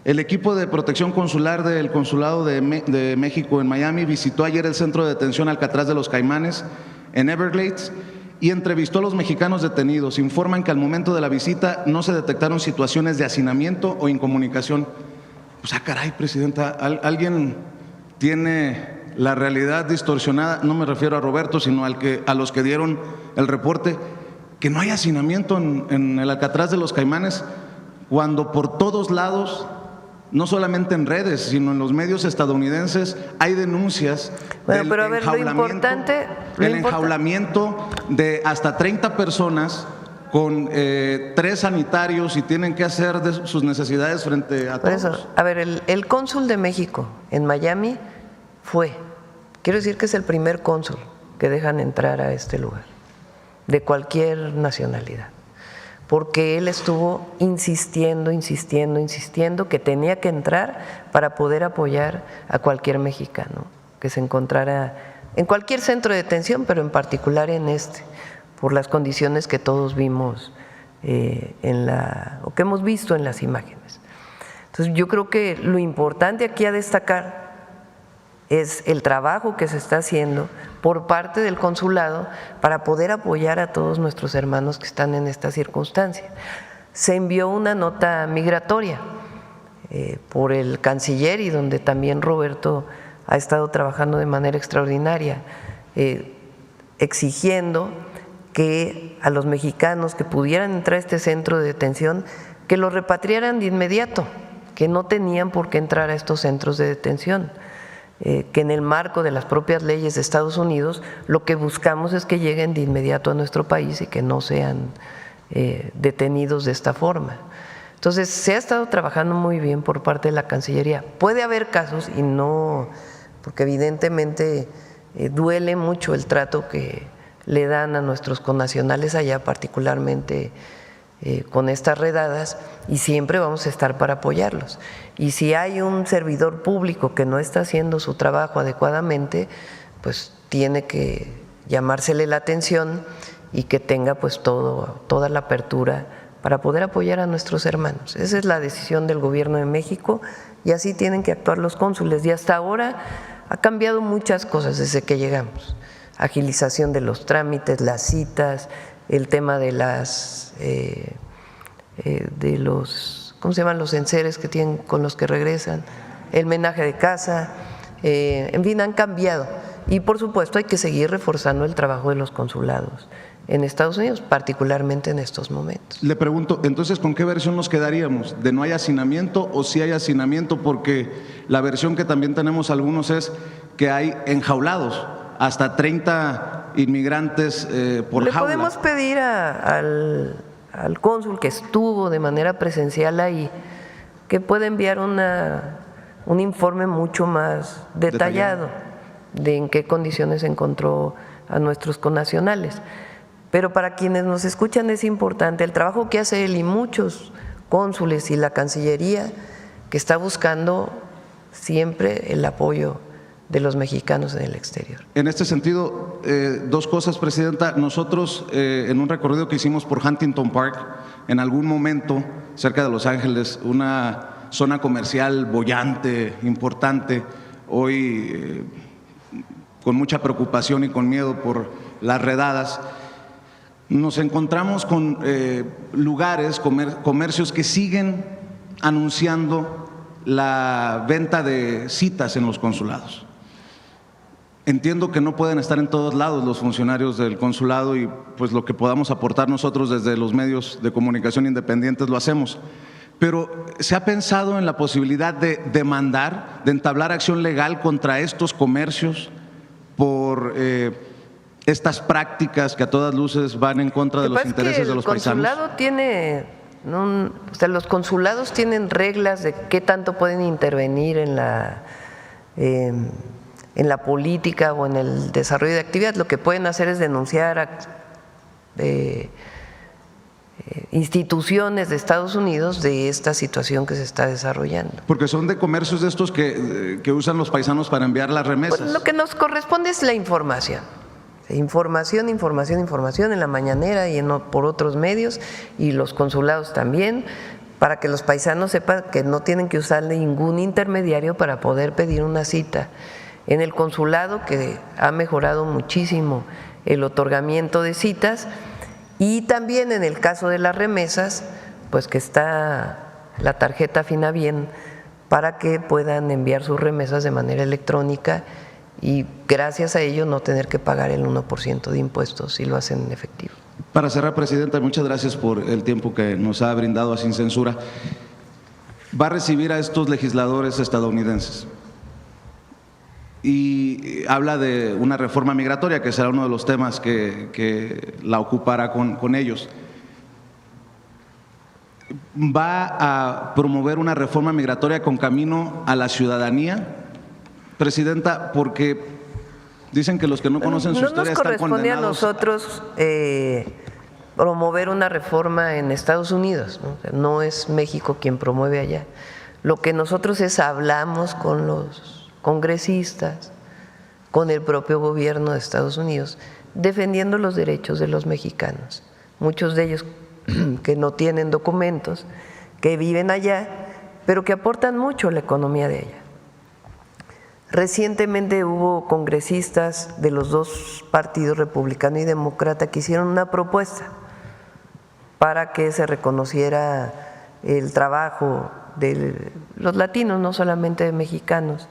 el equipo de protección consular del Consulado de México en Miami visitó ayer el centro de detención Alcatraz de los Caimanes en Everglades y entrevistó a los mexicanos detenidos. Informan que al momento de la visita no se detectaron situaciones de hacinamiento o incomunicación. Pues, caray, Presidenta, ¿alguien tiene la realidad distorsionada? No me refiero a Roberto, sino a los que dieron el reporte, que no hay hacinamiento en el Alcatraz de los Caimanes, cuando por todos lados, no solamente en redes, sino en los medios estadounidenses, hay denuncias del enjaulamiento de hasta 30 personas con 3 sanitarios y tienen que hacer de sus necesidades frente a todos. Por eso, a ver, el cónsul de México en Miami quiero decir que es el primer cónsul que dejan entrar a este lugar, de cualquier nacionalidad, porque él estuvo insistiendo que tenía que entrar para poder apoyar a cualquier mexicano que se encontrara en cualquier centro de detención, pero en particular en por las condiciones que todos vimos o que hemos visto en las imágenes. Entonces yo creo que lo importante aquí a destacar es el trabajo que se está haciendo por parte del consulado para poder apoyar a todos nuestros hermanos que están en esta circunstancia. Se envió una nota migratoria por el canciller y donde también Roberto ha estado trabajando de manera extraordinaria, exigiendo que a los mexicanos que pudieran entrar a este centro de detención, que los repatriaran de inmediato, que no tenían por qué entrar a estos centros de detención. Que en el marco de las propias leyes de Estados Unidos lo que buscamos es que lleguen de inmediato a nuestro país y que no sean detenidos de esta forma. Entonces se ha estado trabajando muy bien por parte de la Cancillería. Puede haber casos y no, porque evidentemente duele mucho el trato que le dan a nuestros connacionales allá, particularmente con estas redadas, y siempre vamos a estar para apoyarlos. Y si hay un servidor público que no está haciendo su trabajo adecuadamente, pues tiene que llamársele la atención y que tenga pues toda la apertura para poder apoyar a nuestros hermanos. Esa es la decisión del Gobierno de México y así tienen que actuar los cónsules. Y hasta ahora ha cambiado muchas cosas desde que llegamos. Agilización de los trámites, las citas, el tema de los, ¿cómo se llaman? Los enseres que tienen con los que regresan, el menaje de casa, en fin, han cambiado. Y por supuesto hay que seguir reforzando el trabajo de los consulados en Estados Unidos, particularmente en estos momentos. Le pregunto, entonces, ¿con qué versión nos quedaríamos? ¿De no hay hacinamiento o sí hay hacinamiento? Porque la versión que también tenemos algunos es que hay enjaulados, hasta 30 inmigrantes por jaula. Le podemos pedir al cónsul que estuvo de manera presencial ahí que pueda enviar un informe mucho más detallado de en qué condiciones se encontró a nuestros connacionales. Pero para quienes nos escuchan es importante el trabajo que hace él y muchos cónsules y la Cancillería, que está buscando siempre el apoyo de los mexicanos en el exterior. En este sentido, 2 cosas, Presidenta. Nosotros, en un recorrido que hicimos por Huntington Park, en algún momento, cerca de Los Ángeles, una zona comercial boyante, importante, hoy con mucha preocupación y con miedo por las redadas, nos encontramos con lugares, comercios que siguen anunciando la venta de citas en los consulados. Entiendo que no pueden estar en todos lados los funcionarios del consulado y pues lo que podamos aportar nosotros desde los medios de comunicación independientes lo hacemos. Pero ¿se ha pensado en la posibilidad de demandar, de entablar acción legal contra estos comercios por estas prácticas que a todas luces van en contra de los intereses de los paisanos? Los consulados tienen reglas de qué tanto pueden intervenir en la política o en el desarrollo de actividades. Lo que pueden hacer es denunciar a instituciones de Estados Unidos de esta situación que se está desarrollando. Porque son de comercios de estos que usan los paisanos para enviar las remesas. Pues lo que nos corresponde es la información. Información en la mañanera y por otros medios, y los consulados también, para que los paisanos sepan que no tienen que usar ningún intermediario para poder pedir una cita en el consulado, que ha mejorado muchísimo el otorgamiento de citas, y también en el caso de las remesas, pues que está la tarjeta Finabien para que puedan enviar sus remesas de manera electrónica y gracias a ello no tener que pagar el 1% de impuestos si lo hacen en efectivo. Para cerrar, Presidenta, muchas gracias por el tiempo que nos ha brindado a Sin Censura. Va a recibir a estos legisladores estadounidenses y habla de una reforma migratoria, que será uno de los temas que la ocupará con ellos. ¿Va a promover una reforma migratoria con camino a la ciudadanía, Presidenta? Porque dicen que los que no conocen su historia están condenados. No nos corresponde a nosotros promover una reforma en Estados Unidos, ¿no? No es México quien promueve allá. Lo que nosotros hablamos con los congresistas, con el propio gobierno de Estados Unidos, defendiendo los derechos de los mexicanos, muchos de ellos que no tienen documentos, que viven allá, pero que aportan mucho a la economía de allá. Recientemente hubo congresistas de los dos partidos, republicano y demócrata, que hicieron una propuesta para que se reconociera el trabajo de los latinos, no solamente de mexicanos,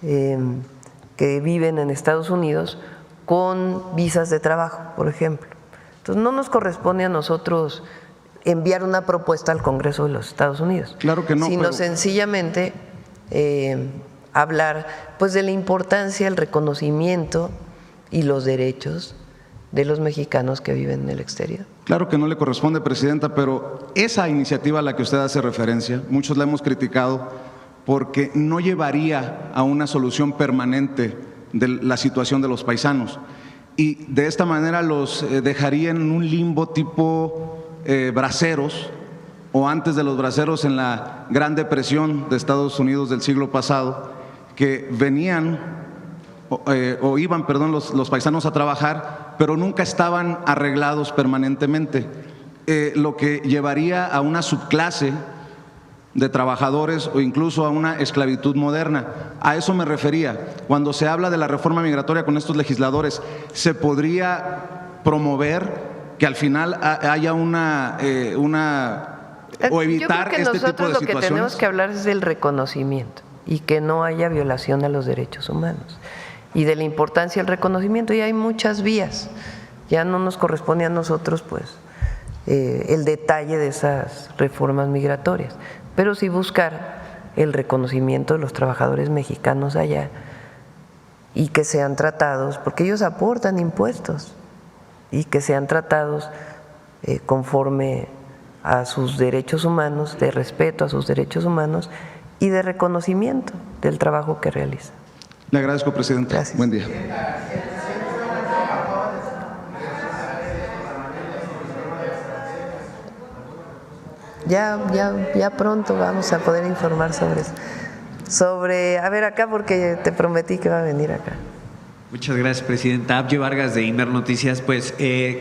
que viven en Estados Unidos con visas de trabajo, por ejemplo. Entonces, no nos corresponde a nosotros enviar una propuesta al Congreso de los Estados Unidos, claro que no, sino sencillamente hablar pues de la importancia, el reconocimiento y los derechos de los mexicanos que viven en el exterior. Claro que no le corresponde, Presidenta, pero esa iniciativa a la que usted hace referencia, muchos la hemos criticado porque no llevaría a una solución permanente de la situación de los paisanos. Y de esta manera los dejaría en un limbo tipo braceros, o antes de los braceros en la Gran Depresión de Estados Unidos del siglo pasado, que venían iban los paisanos a trabajar, pero nunca estaban arreglados permanentemente, lo que llevaría a una subclase de trabajadores o incluso a una esclavitud moderna. A eso me refería. Cuando se habla de la reforma migratoria con estos legisladores, ¿se podría promover que al final haya o evitar este tipo de situaciones? Yo creo que nosotros lo que tenemos que hablar es del reconocimiento y que no haya violación a los derechos humanos y de la importancia del reconocimiento, y hay muchas vías. Ya no nos corresponde a nosotros pues el detalle de esas reformas migratorias, pero sí buscar el reconocimiento de los trabajadores mexicanos allá y que sean tratados, porque ellos aportan impuestos, y que sean tratados conforme a sus derechos humanos, de respeto a sus derechos humanos y de reconocimiento del trabajo que realizan. Le agradezco, Presidente. Gracias. Buen día. Ya pronto vamos a poder informar sobre eso. A ver acá, porque te prometí que va a venir acá. Muchas gracias, Presidenta. Abye Vargas, de Imer Noticias. Pues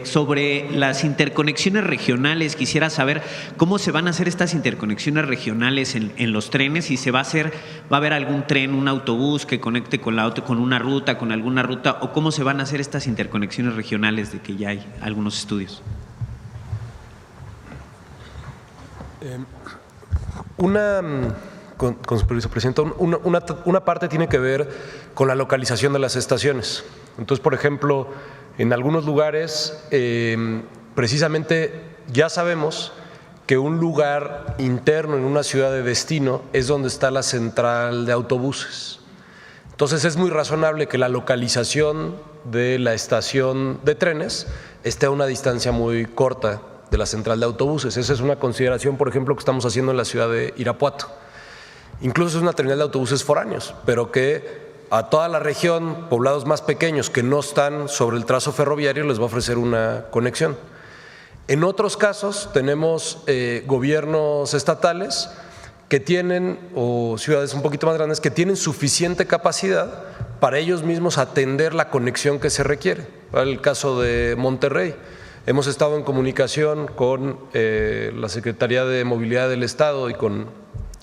sobre las interconexiones regionales, quisiera saber cómo se van a hacer estas interconexiones regionales en los trenes, si se va a haber algún tren, un autobús que conecte con una ruta, con alguna ruta, o cómo se van a hacer estas interconexiones regionales, de que ya hay algunos estudios. Con su permiso, Presidenta, una parte tiene que ver con la localización de las estaciones. Entonces, por ejemplo, en algunos lugares, precisamente ya sabemos que un lugar interno en una ciudad de destino es donde está la central de autobuses. Entonces, es muy razonable que la localización de la estación de trenes esté a una distancia muy corta de la central de autobuses. Esa es una consideración, por ejemplo, que estamos haciendo en la ciudad de Irapuato. Incluso es una terminal de autobuses foráneos, pero que a toda la región, poblados más pequeños que no están sobre el trazo ferroviario, les va a ofrecer una conexión. En otros casos tenemos gobiernos estatales que tienen, o ciudades un poquito más grandes, que tienen suficiente capacidad para ellos mismos atender la conexión que se requiere. El caso de Monterrey. Hemos estado en comunicación con la Secretaría de Movilidad del Estado y con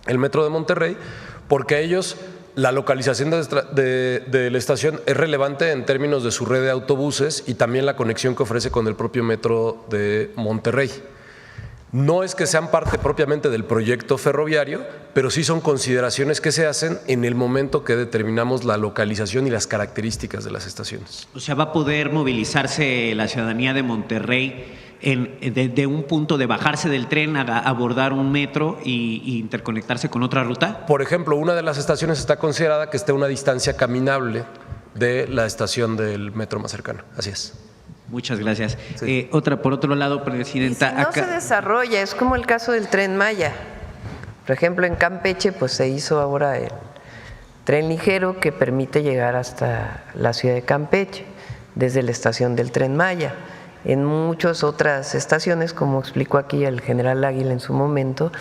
el Metro de Monterrey, porque ellos la localización de la estación es relevante en términos de su red de autobuses y también la conexión que ofrece con el propio metro de Monterrey. No es que sean parte propiamente del proyecto ferroviario, pero sí son consideraciones que se hacen en el momento que determinamos la localización y las características de las estaciones. O sea, ¿va a poder movilizarse la ciudadanía de Monterrey de un punto de bajarse del tren a abordar un metro y interconectarse con otra ruta? Por ejemplo, una de las estaciones está considerada que esté a una distancia caminable de la estación del metro más cercana. Así es. Muchas gracias. Sí. Por otro lado, Presidenta… Si no se desarrolla, es como el caso del Tren Maya. Por ejemplo, en Campeche pues se hizo ahora el tren ligero que permite llegar hasta la ciudad de Campeche desde la estación del Tren Maya. En muchas otras estaciones, como explicó aquí el general Águila en su momento,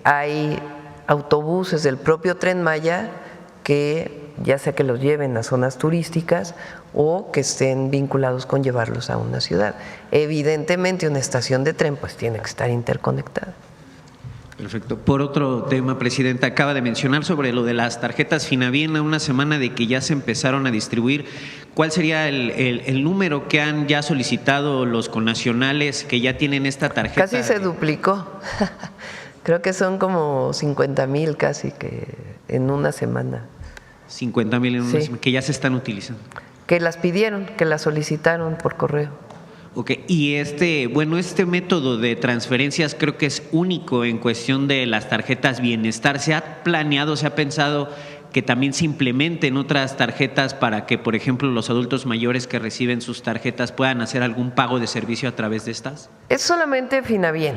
hay autobuses del propio Tren Maya que ya sea que los lleven a zonas turísticas o que estén vinculados con llevarlos a una ciudad. Evidentemente una estación de tren pues tiene que estar interconectada. Perfecto. Por otro tema, Presidenta, acaba de mencionar sobre lo de las tarjetas Finavien a una semana de que ya se empezaron a distribuir. ¿Cuál sería el número que han ya solicitado los connacionales que ya tienen esta tarjeta? Casi se duplicó. Creo que son como 50,000 casi que en una semana. 50,000 en una semana, que ya se están utilizando. Que las pidieron, que las solicitaron por correo. Ok, y este método de transferencias creo que es único en cuestión de las tarjetas Bienestar. ¿Se ha planeado, se ha pensado que también se implementen otras tarjetas para que, por ejemplo, los adultos mayores que reciben sus tarjetas puedan hacer algún pago de servicio a través de estas? Es solamente Finavien.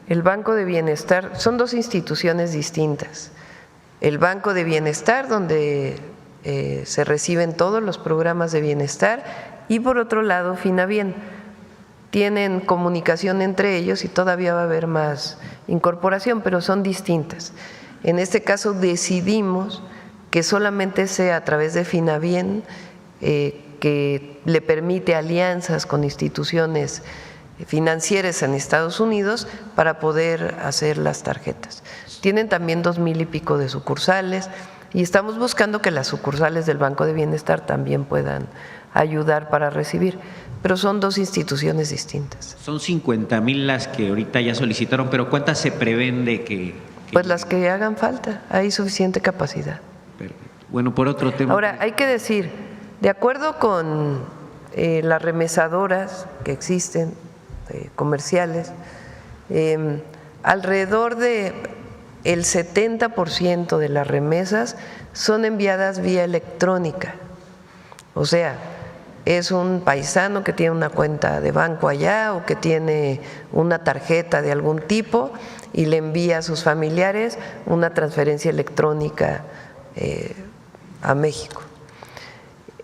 El Banco de Bienestar son dos instituciones distintas. El Banco de Bienestar, donde se reciben todos los programas de bienestar, y por otro lado Finavien. Tienen comunicación entre ellos y todavía va a haber más incorporación, pero son distintas. En este caso decidimos que solamente sea a través de Finavien, que le permite alianzas con instituciones financieras en Estados Unidos para poder hacer las tarjetas. Tienen también 2,000 y pico de sucursales y estamos buscando que las sucursales del Banco de Bienestar también puedan ayudar para recibir, pero son dos instituciones distintas. Son 50,000 las que ahorita ya solicitaron, pero ¿cuántas se prevén de que? Pues las que hagan falta, hay suficiente capacidad. Perfecto. Bueno, por otro tema… Ahora, hay que decir, de acuerdo con las remesadoras que existen, comerciales, alrededor de el 70% de las remesas son enviadas vía electrónica. O sea, es un paisano que tiene una cuenta de banco allá o que tiene una tarjeta de algún tipo y le envía a sus familiares una transferencia electrónica a México.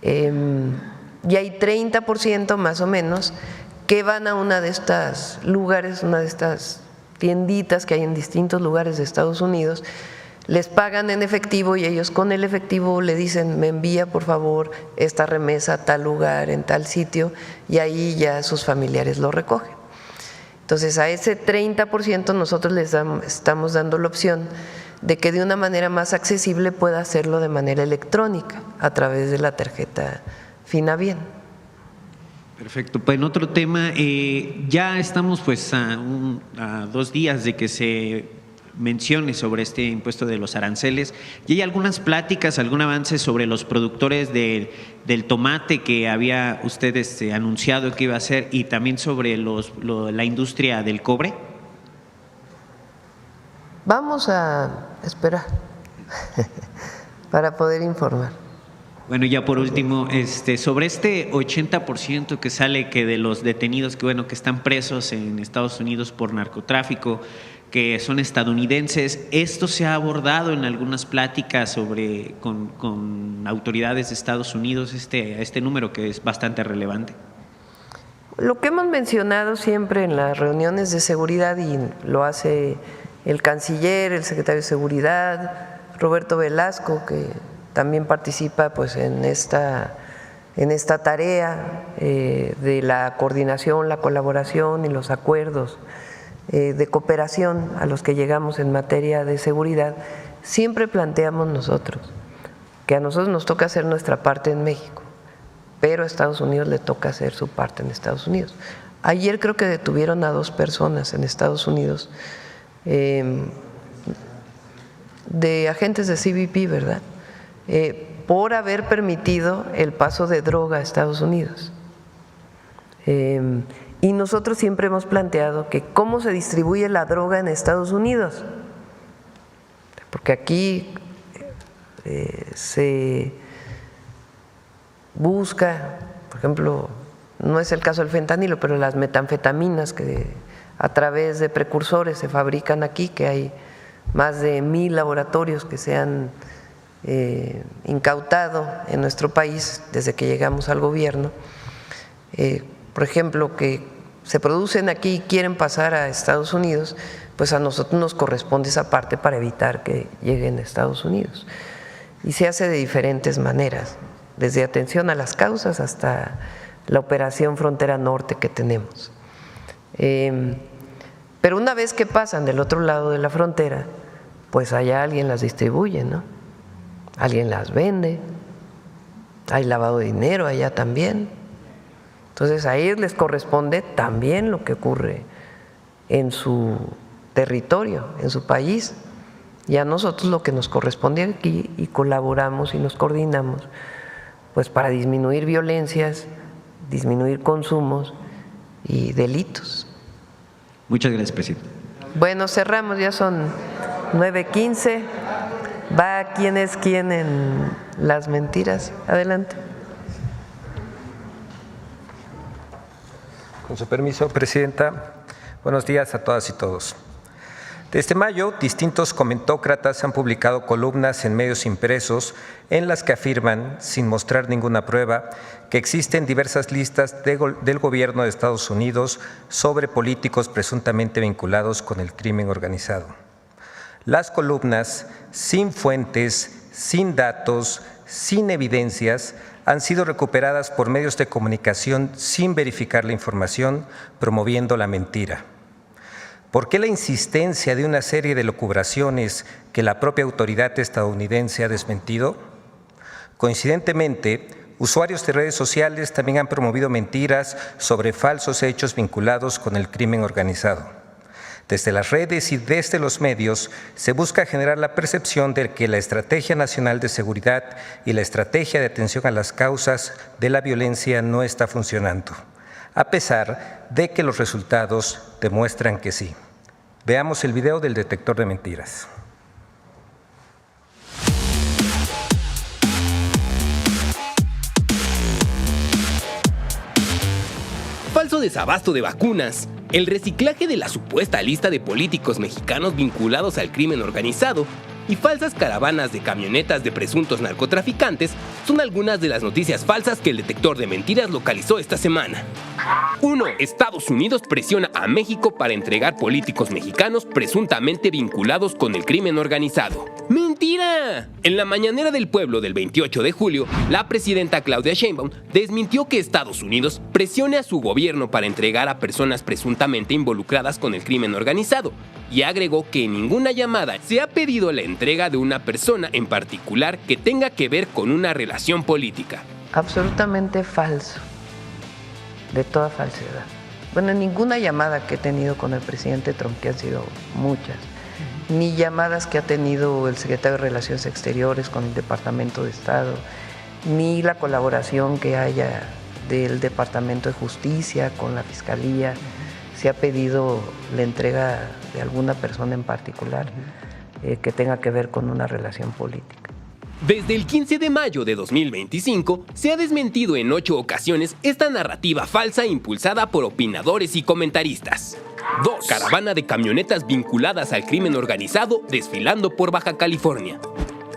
Y hay 30% más o menos que van a una de estas lugares, una de estas tienditas que hay en distintos lugares de Estados Unidos, les pagan en efectivo y ellos con el efectivo le dicen, me envía por favor esta remesa a tal lugar, en tal sitio, y ahí ya sus familiares lo recogen. Entonces a ese 30% nosotros les estamos dando la opción de que de una manera más accesible pueda hacerlo de manera electrónica a través de la tarjeta Finavien. Perfecto. Pues en otro tema, ya estamos pues a 2 días de que se mencione sobre este impuesto de los aranceles. Y hay algunas pláticas, algún avance sobre los productores del tomate que había usted anunciado que iba a hacer, y también sobre la industria del cobre. Vamos a esperar para poder informar. Bueno, ya por último, sobre este 80% que sale que de los detenidos que están presos en Estados Unidos por narcotráfico, que son estadounidenses, ¿esto se ha abordado en algunas pláticas con autoridades de Estados Unidos, este número que es bastante relevante? Lo que hemos mencionado siempre en las reuniones de seguridad, y lo hace el canciller, el secretario de Seguridad, Roberto Velasco, que también participa pues en esta tarea de la coordinación, la colaboración y los acuerdos de cooperación a los que llegamos en materia de seguridad. Siempre planteamos nosotros que a nosotros nos toca hacer nuestra parte en México, pero a Estados Unidos le toca hacer su parte en Estados Unidos. Ayer creo que detuvieron a 2 personas en Estados Unidos, de agentes de CBP, ¿verdad? Por haber permitido el paso de droga a Estados Unidos. Y nosotros siempre hemos planteado que cómo se distribuye la droga en Estados Unidos, porque aquí se busca, por ejemplo, no es el caso del fentanilo, pero las metanfetaminas que a través de precursores se fabrican aquí, que hay más de 1000 laboratorios que se han incautado en nuestro país desde que llegamos al gobierno. Por ejemplo, que se producen aquí y quieren pasar a Estados Unidos, pues a nosotros nos corresponde esa parte para evitar que lleguen a Estados Unidos. Y se hace de diferentes maneras, desde atención a las causas hasta la operación Frontera Norte que tenemos. Pero una vez que pasan del otro lado de la frontera, pues allá alguien las distribuye, ¿no? Alguien las vende, hay lavado de dinero allá también. Entonces a ellos les corresponde también lo que ocurre en su territorio, en su país, y a nosotros lo que nos corresponde aquí, y colaboramos y nos coordinamos pues para disminuir violencias, disminuir consumos y delitos. Muchas gracias, presidente. Bueno, cerramos, ya son 9:15. Va quién es quién en las mentiras. Adelante. Con su permiso, presidenta. Buenos días a todas y todos. Desde mayo, distintos comentócratas han publicado columnas en medios impresos en las que afirman, sin mostrar ninguna prueba, que existen diversas listas del gobierno de Estados Unidos sobre políticos presuntamente vinculados con el crimen organizado. Las columnas, sin fuentes, sin datos, sin evidencias, han sido recuperadas por medios de comunicación sin verificar la información, promoviendo la mentira. ¿Por qué la insistencia de una serie de elucubraciones que la propia autoridad estadounidense ha desmentido? Coincidentemente, usuarios de redes sociales también han promovido mentiras sobre falsos hechos vinculados con el crimen organizado. Desde las redes y desde los medios se busca generar la percepción de que la Estrategia Nacional de Seguridad y la Estrategia de Atención a las Causas de la Violencia no está funcionando, a pesar de que los resultados demuestran que sí. Veamos el video del detector de mentiras. Falso desabasto de vacunas, el reciclaje de la supuesta lista de políticos mexicanos vinculados al crimen organizado y falsas caravanas de camionetas de presuntos narcotraficantes son algunas de las noticias falsas que el detector de mentiras localizó esta semana. 1. Estados Unidos presiona a México para entregar políticos mexicanos presuntamente vinculados con el crimen organizado. ¡Mentira! En la mañanera del pueblo del 28 de julio, la presidenta Claudia Sheinbaum desmintió que Estados Unidos presione a su gobierno para entregar a personas presuntamente involucradas con el crimen organizado y agregó que en ninguna llamada se ha pedido la entrega de una persona en particular que tenga que ver con una relación política. Absolutamente falso, de toda falsedad. Bueno, ninguna llamada que he tenido con el presidente Trump, que han sido muchas, ni llamadas que ha tenido el secretario de Relaciones Exteriores con el Departamento de Estado, ni la colaboración que haya del Departamento de Justicia con la Fiscalía, se ha pedido la entrega de alguna persona en particular que tenga que ver con una relación política. Desde el 15 de mayo de 2025, se ha desmentido en 8 ocasiones esta narrativa falsa impulsada por opinadores y comentaristas. 2. Caravana de camionetas vinculadas al crimen organizado desfilando por Baja California.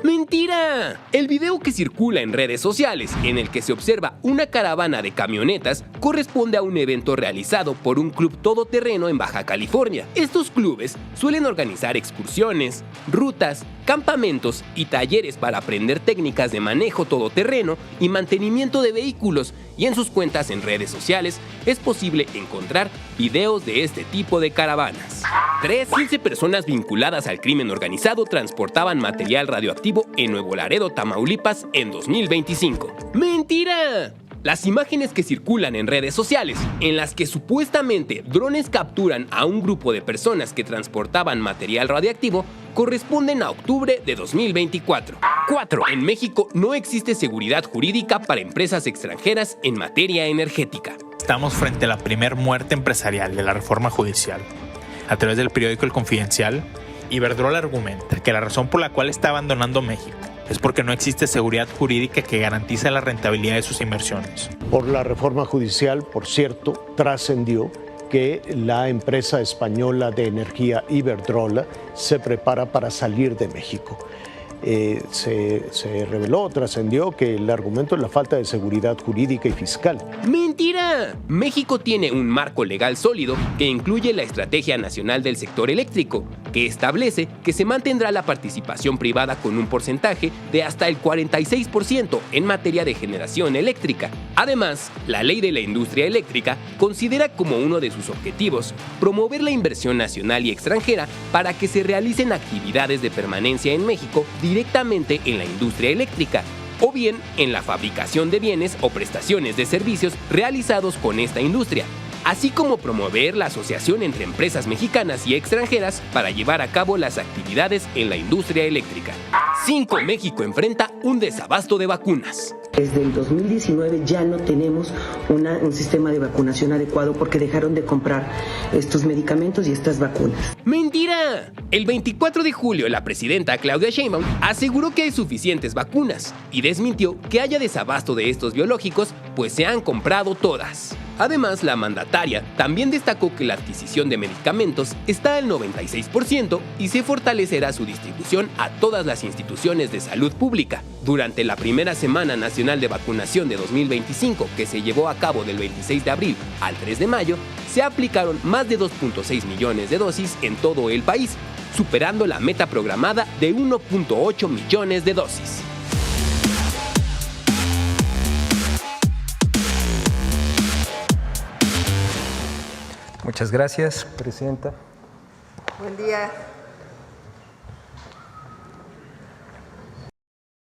¡Mentira! El video que circula en redes sociales, en el que se observa una caravana de camionetas, corresponde a un evento realizado por un club todoterreno en Baja California. Estos clubes suelen organizar excursiones, rutas, campamentos y talleres para aprender técnicas de manejo todoterreno y mantenimiento de vehículos, y en sus cuentas en redes sociales es posible encontrar videos de este tipo de caravanas. 3. 15 personas vinculadas al crimen organizado transportaban material radioactivo radioactivo en Nuevo Laredo, Tamaulipas, en 2025. ¡Mentira! Las imágenes que circulan en redes sociales, en las que supuestamente drones capturan a un grupo de personas que transportaban material radiactivo, corresponden a octubre de 2024. 4. En México no existe seguridad jurídica para empresas extranjeras en materia energética. Estamos frente a la primer muerte empresarial de la reforma judicial. A través del periódico El Confidencial, Iberdrola argumenta que la razón por la cual está abandonando México es porque no existe seguridad jurídica que garantice la rentabilidad de sus inversiones. Por la reforma judicial, por cierto, trascendió que la empresa española de energía Iberdrola se prepara para salir de México. Se reveló, trascendió que el argumento es la falta de seguridad jurídica y fiscal. ¡Mentira! México tiene un marco legal sólido que incluye la Estrategia Nacional del Sector Eléctrico, que establece que se mantendrá la participación privada con un porcentaje de hasta el 46% en materia de generación eléctrica. Además, la Ley de la Industria Eléctrica considera como uno de sus objetivos promover la inversión nacional y extranjera para que se realicen actividades de permanencia en México directamente en la industria eléctrica, o bien en la fabricación de bienes o prestaciones de servicios realizados con esta industria, así como promover la asociación entre empresas mexicanas y extranjeras para llevar a cabo las actividades en la industria eléctrica. 5. México enfrenta un desabasto de vacunas. Desde el 2019 ya no tenemos un sistema de vacunación adecuado porque dejaron de comprar estos medicamentos y estas vacunas. ¡Mentira! El 24 de julio la presidenta Claudia Sheinbaum aseguró que hay suficientes vacunas y desmintió que haya desabasto de estos biológicos, pues se han comprado todas. Además, la mandataria también destacó que la adquisición de medicamentos está al 96% y se fortalecerá su distribución a todas las instituciones de salud pública. Durante la primera Semana Nacional de Vacunación de 2025, que se llevó a cabo del 26 de abril al 3 de mayo, se aplicaron más de 2.6 millones de dosis en todo el país, superando la meta programada de 1.8 millones de dosis. Muchas gracias, Presidenta. Buen día.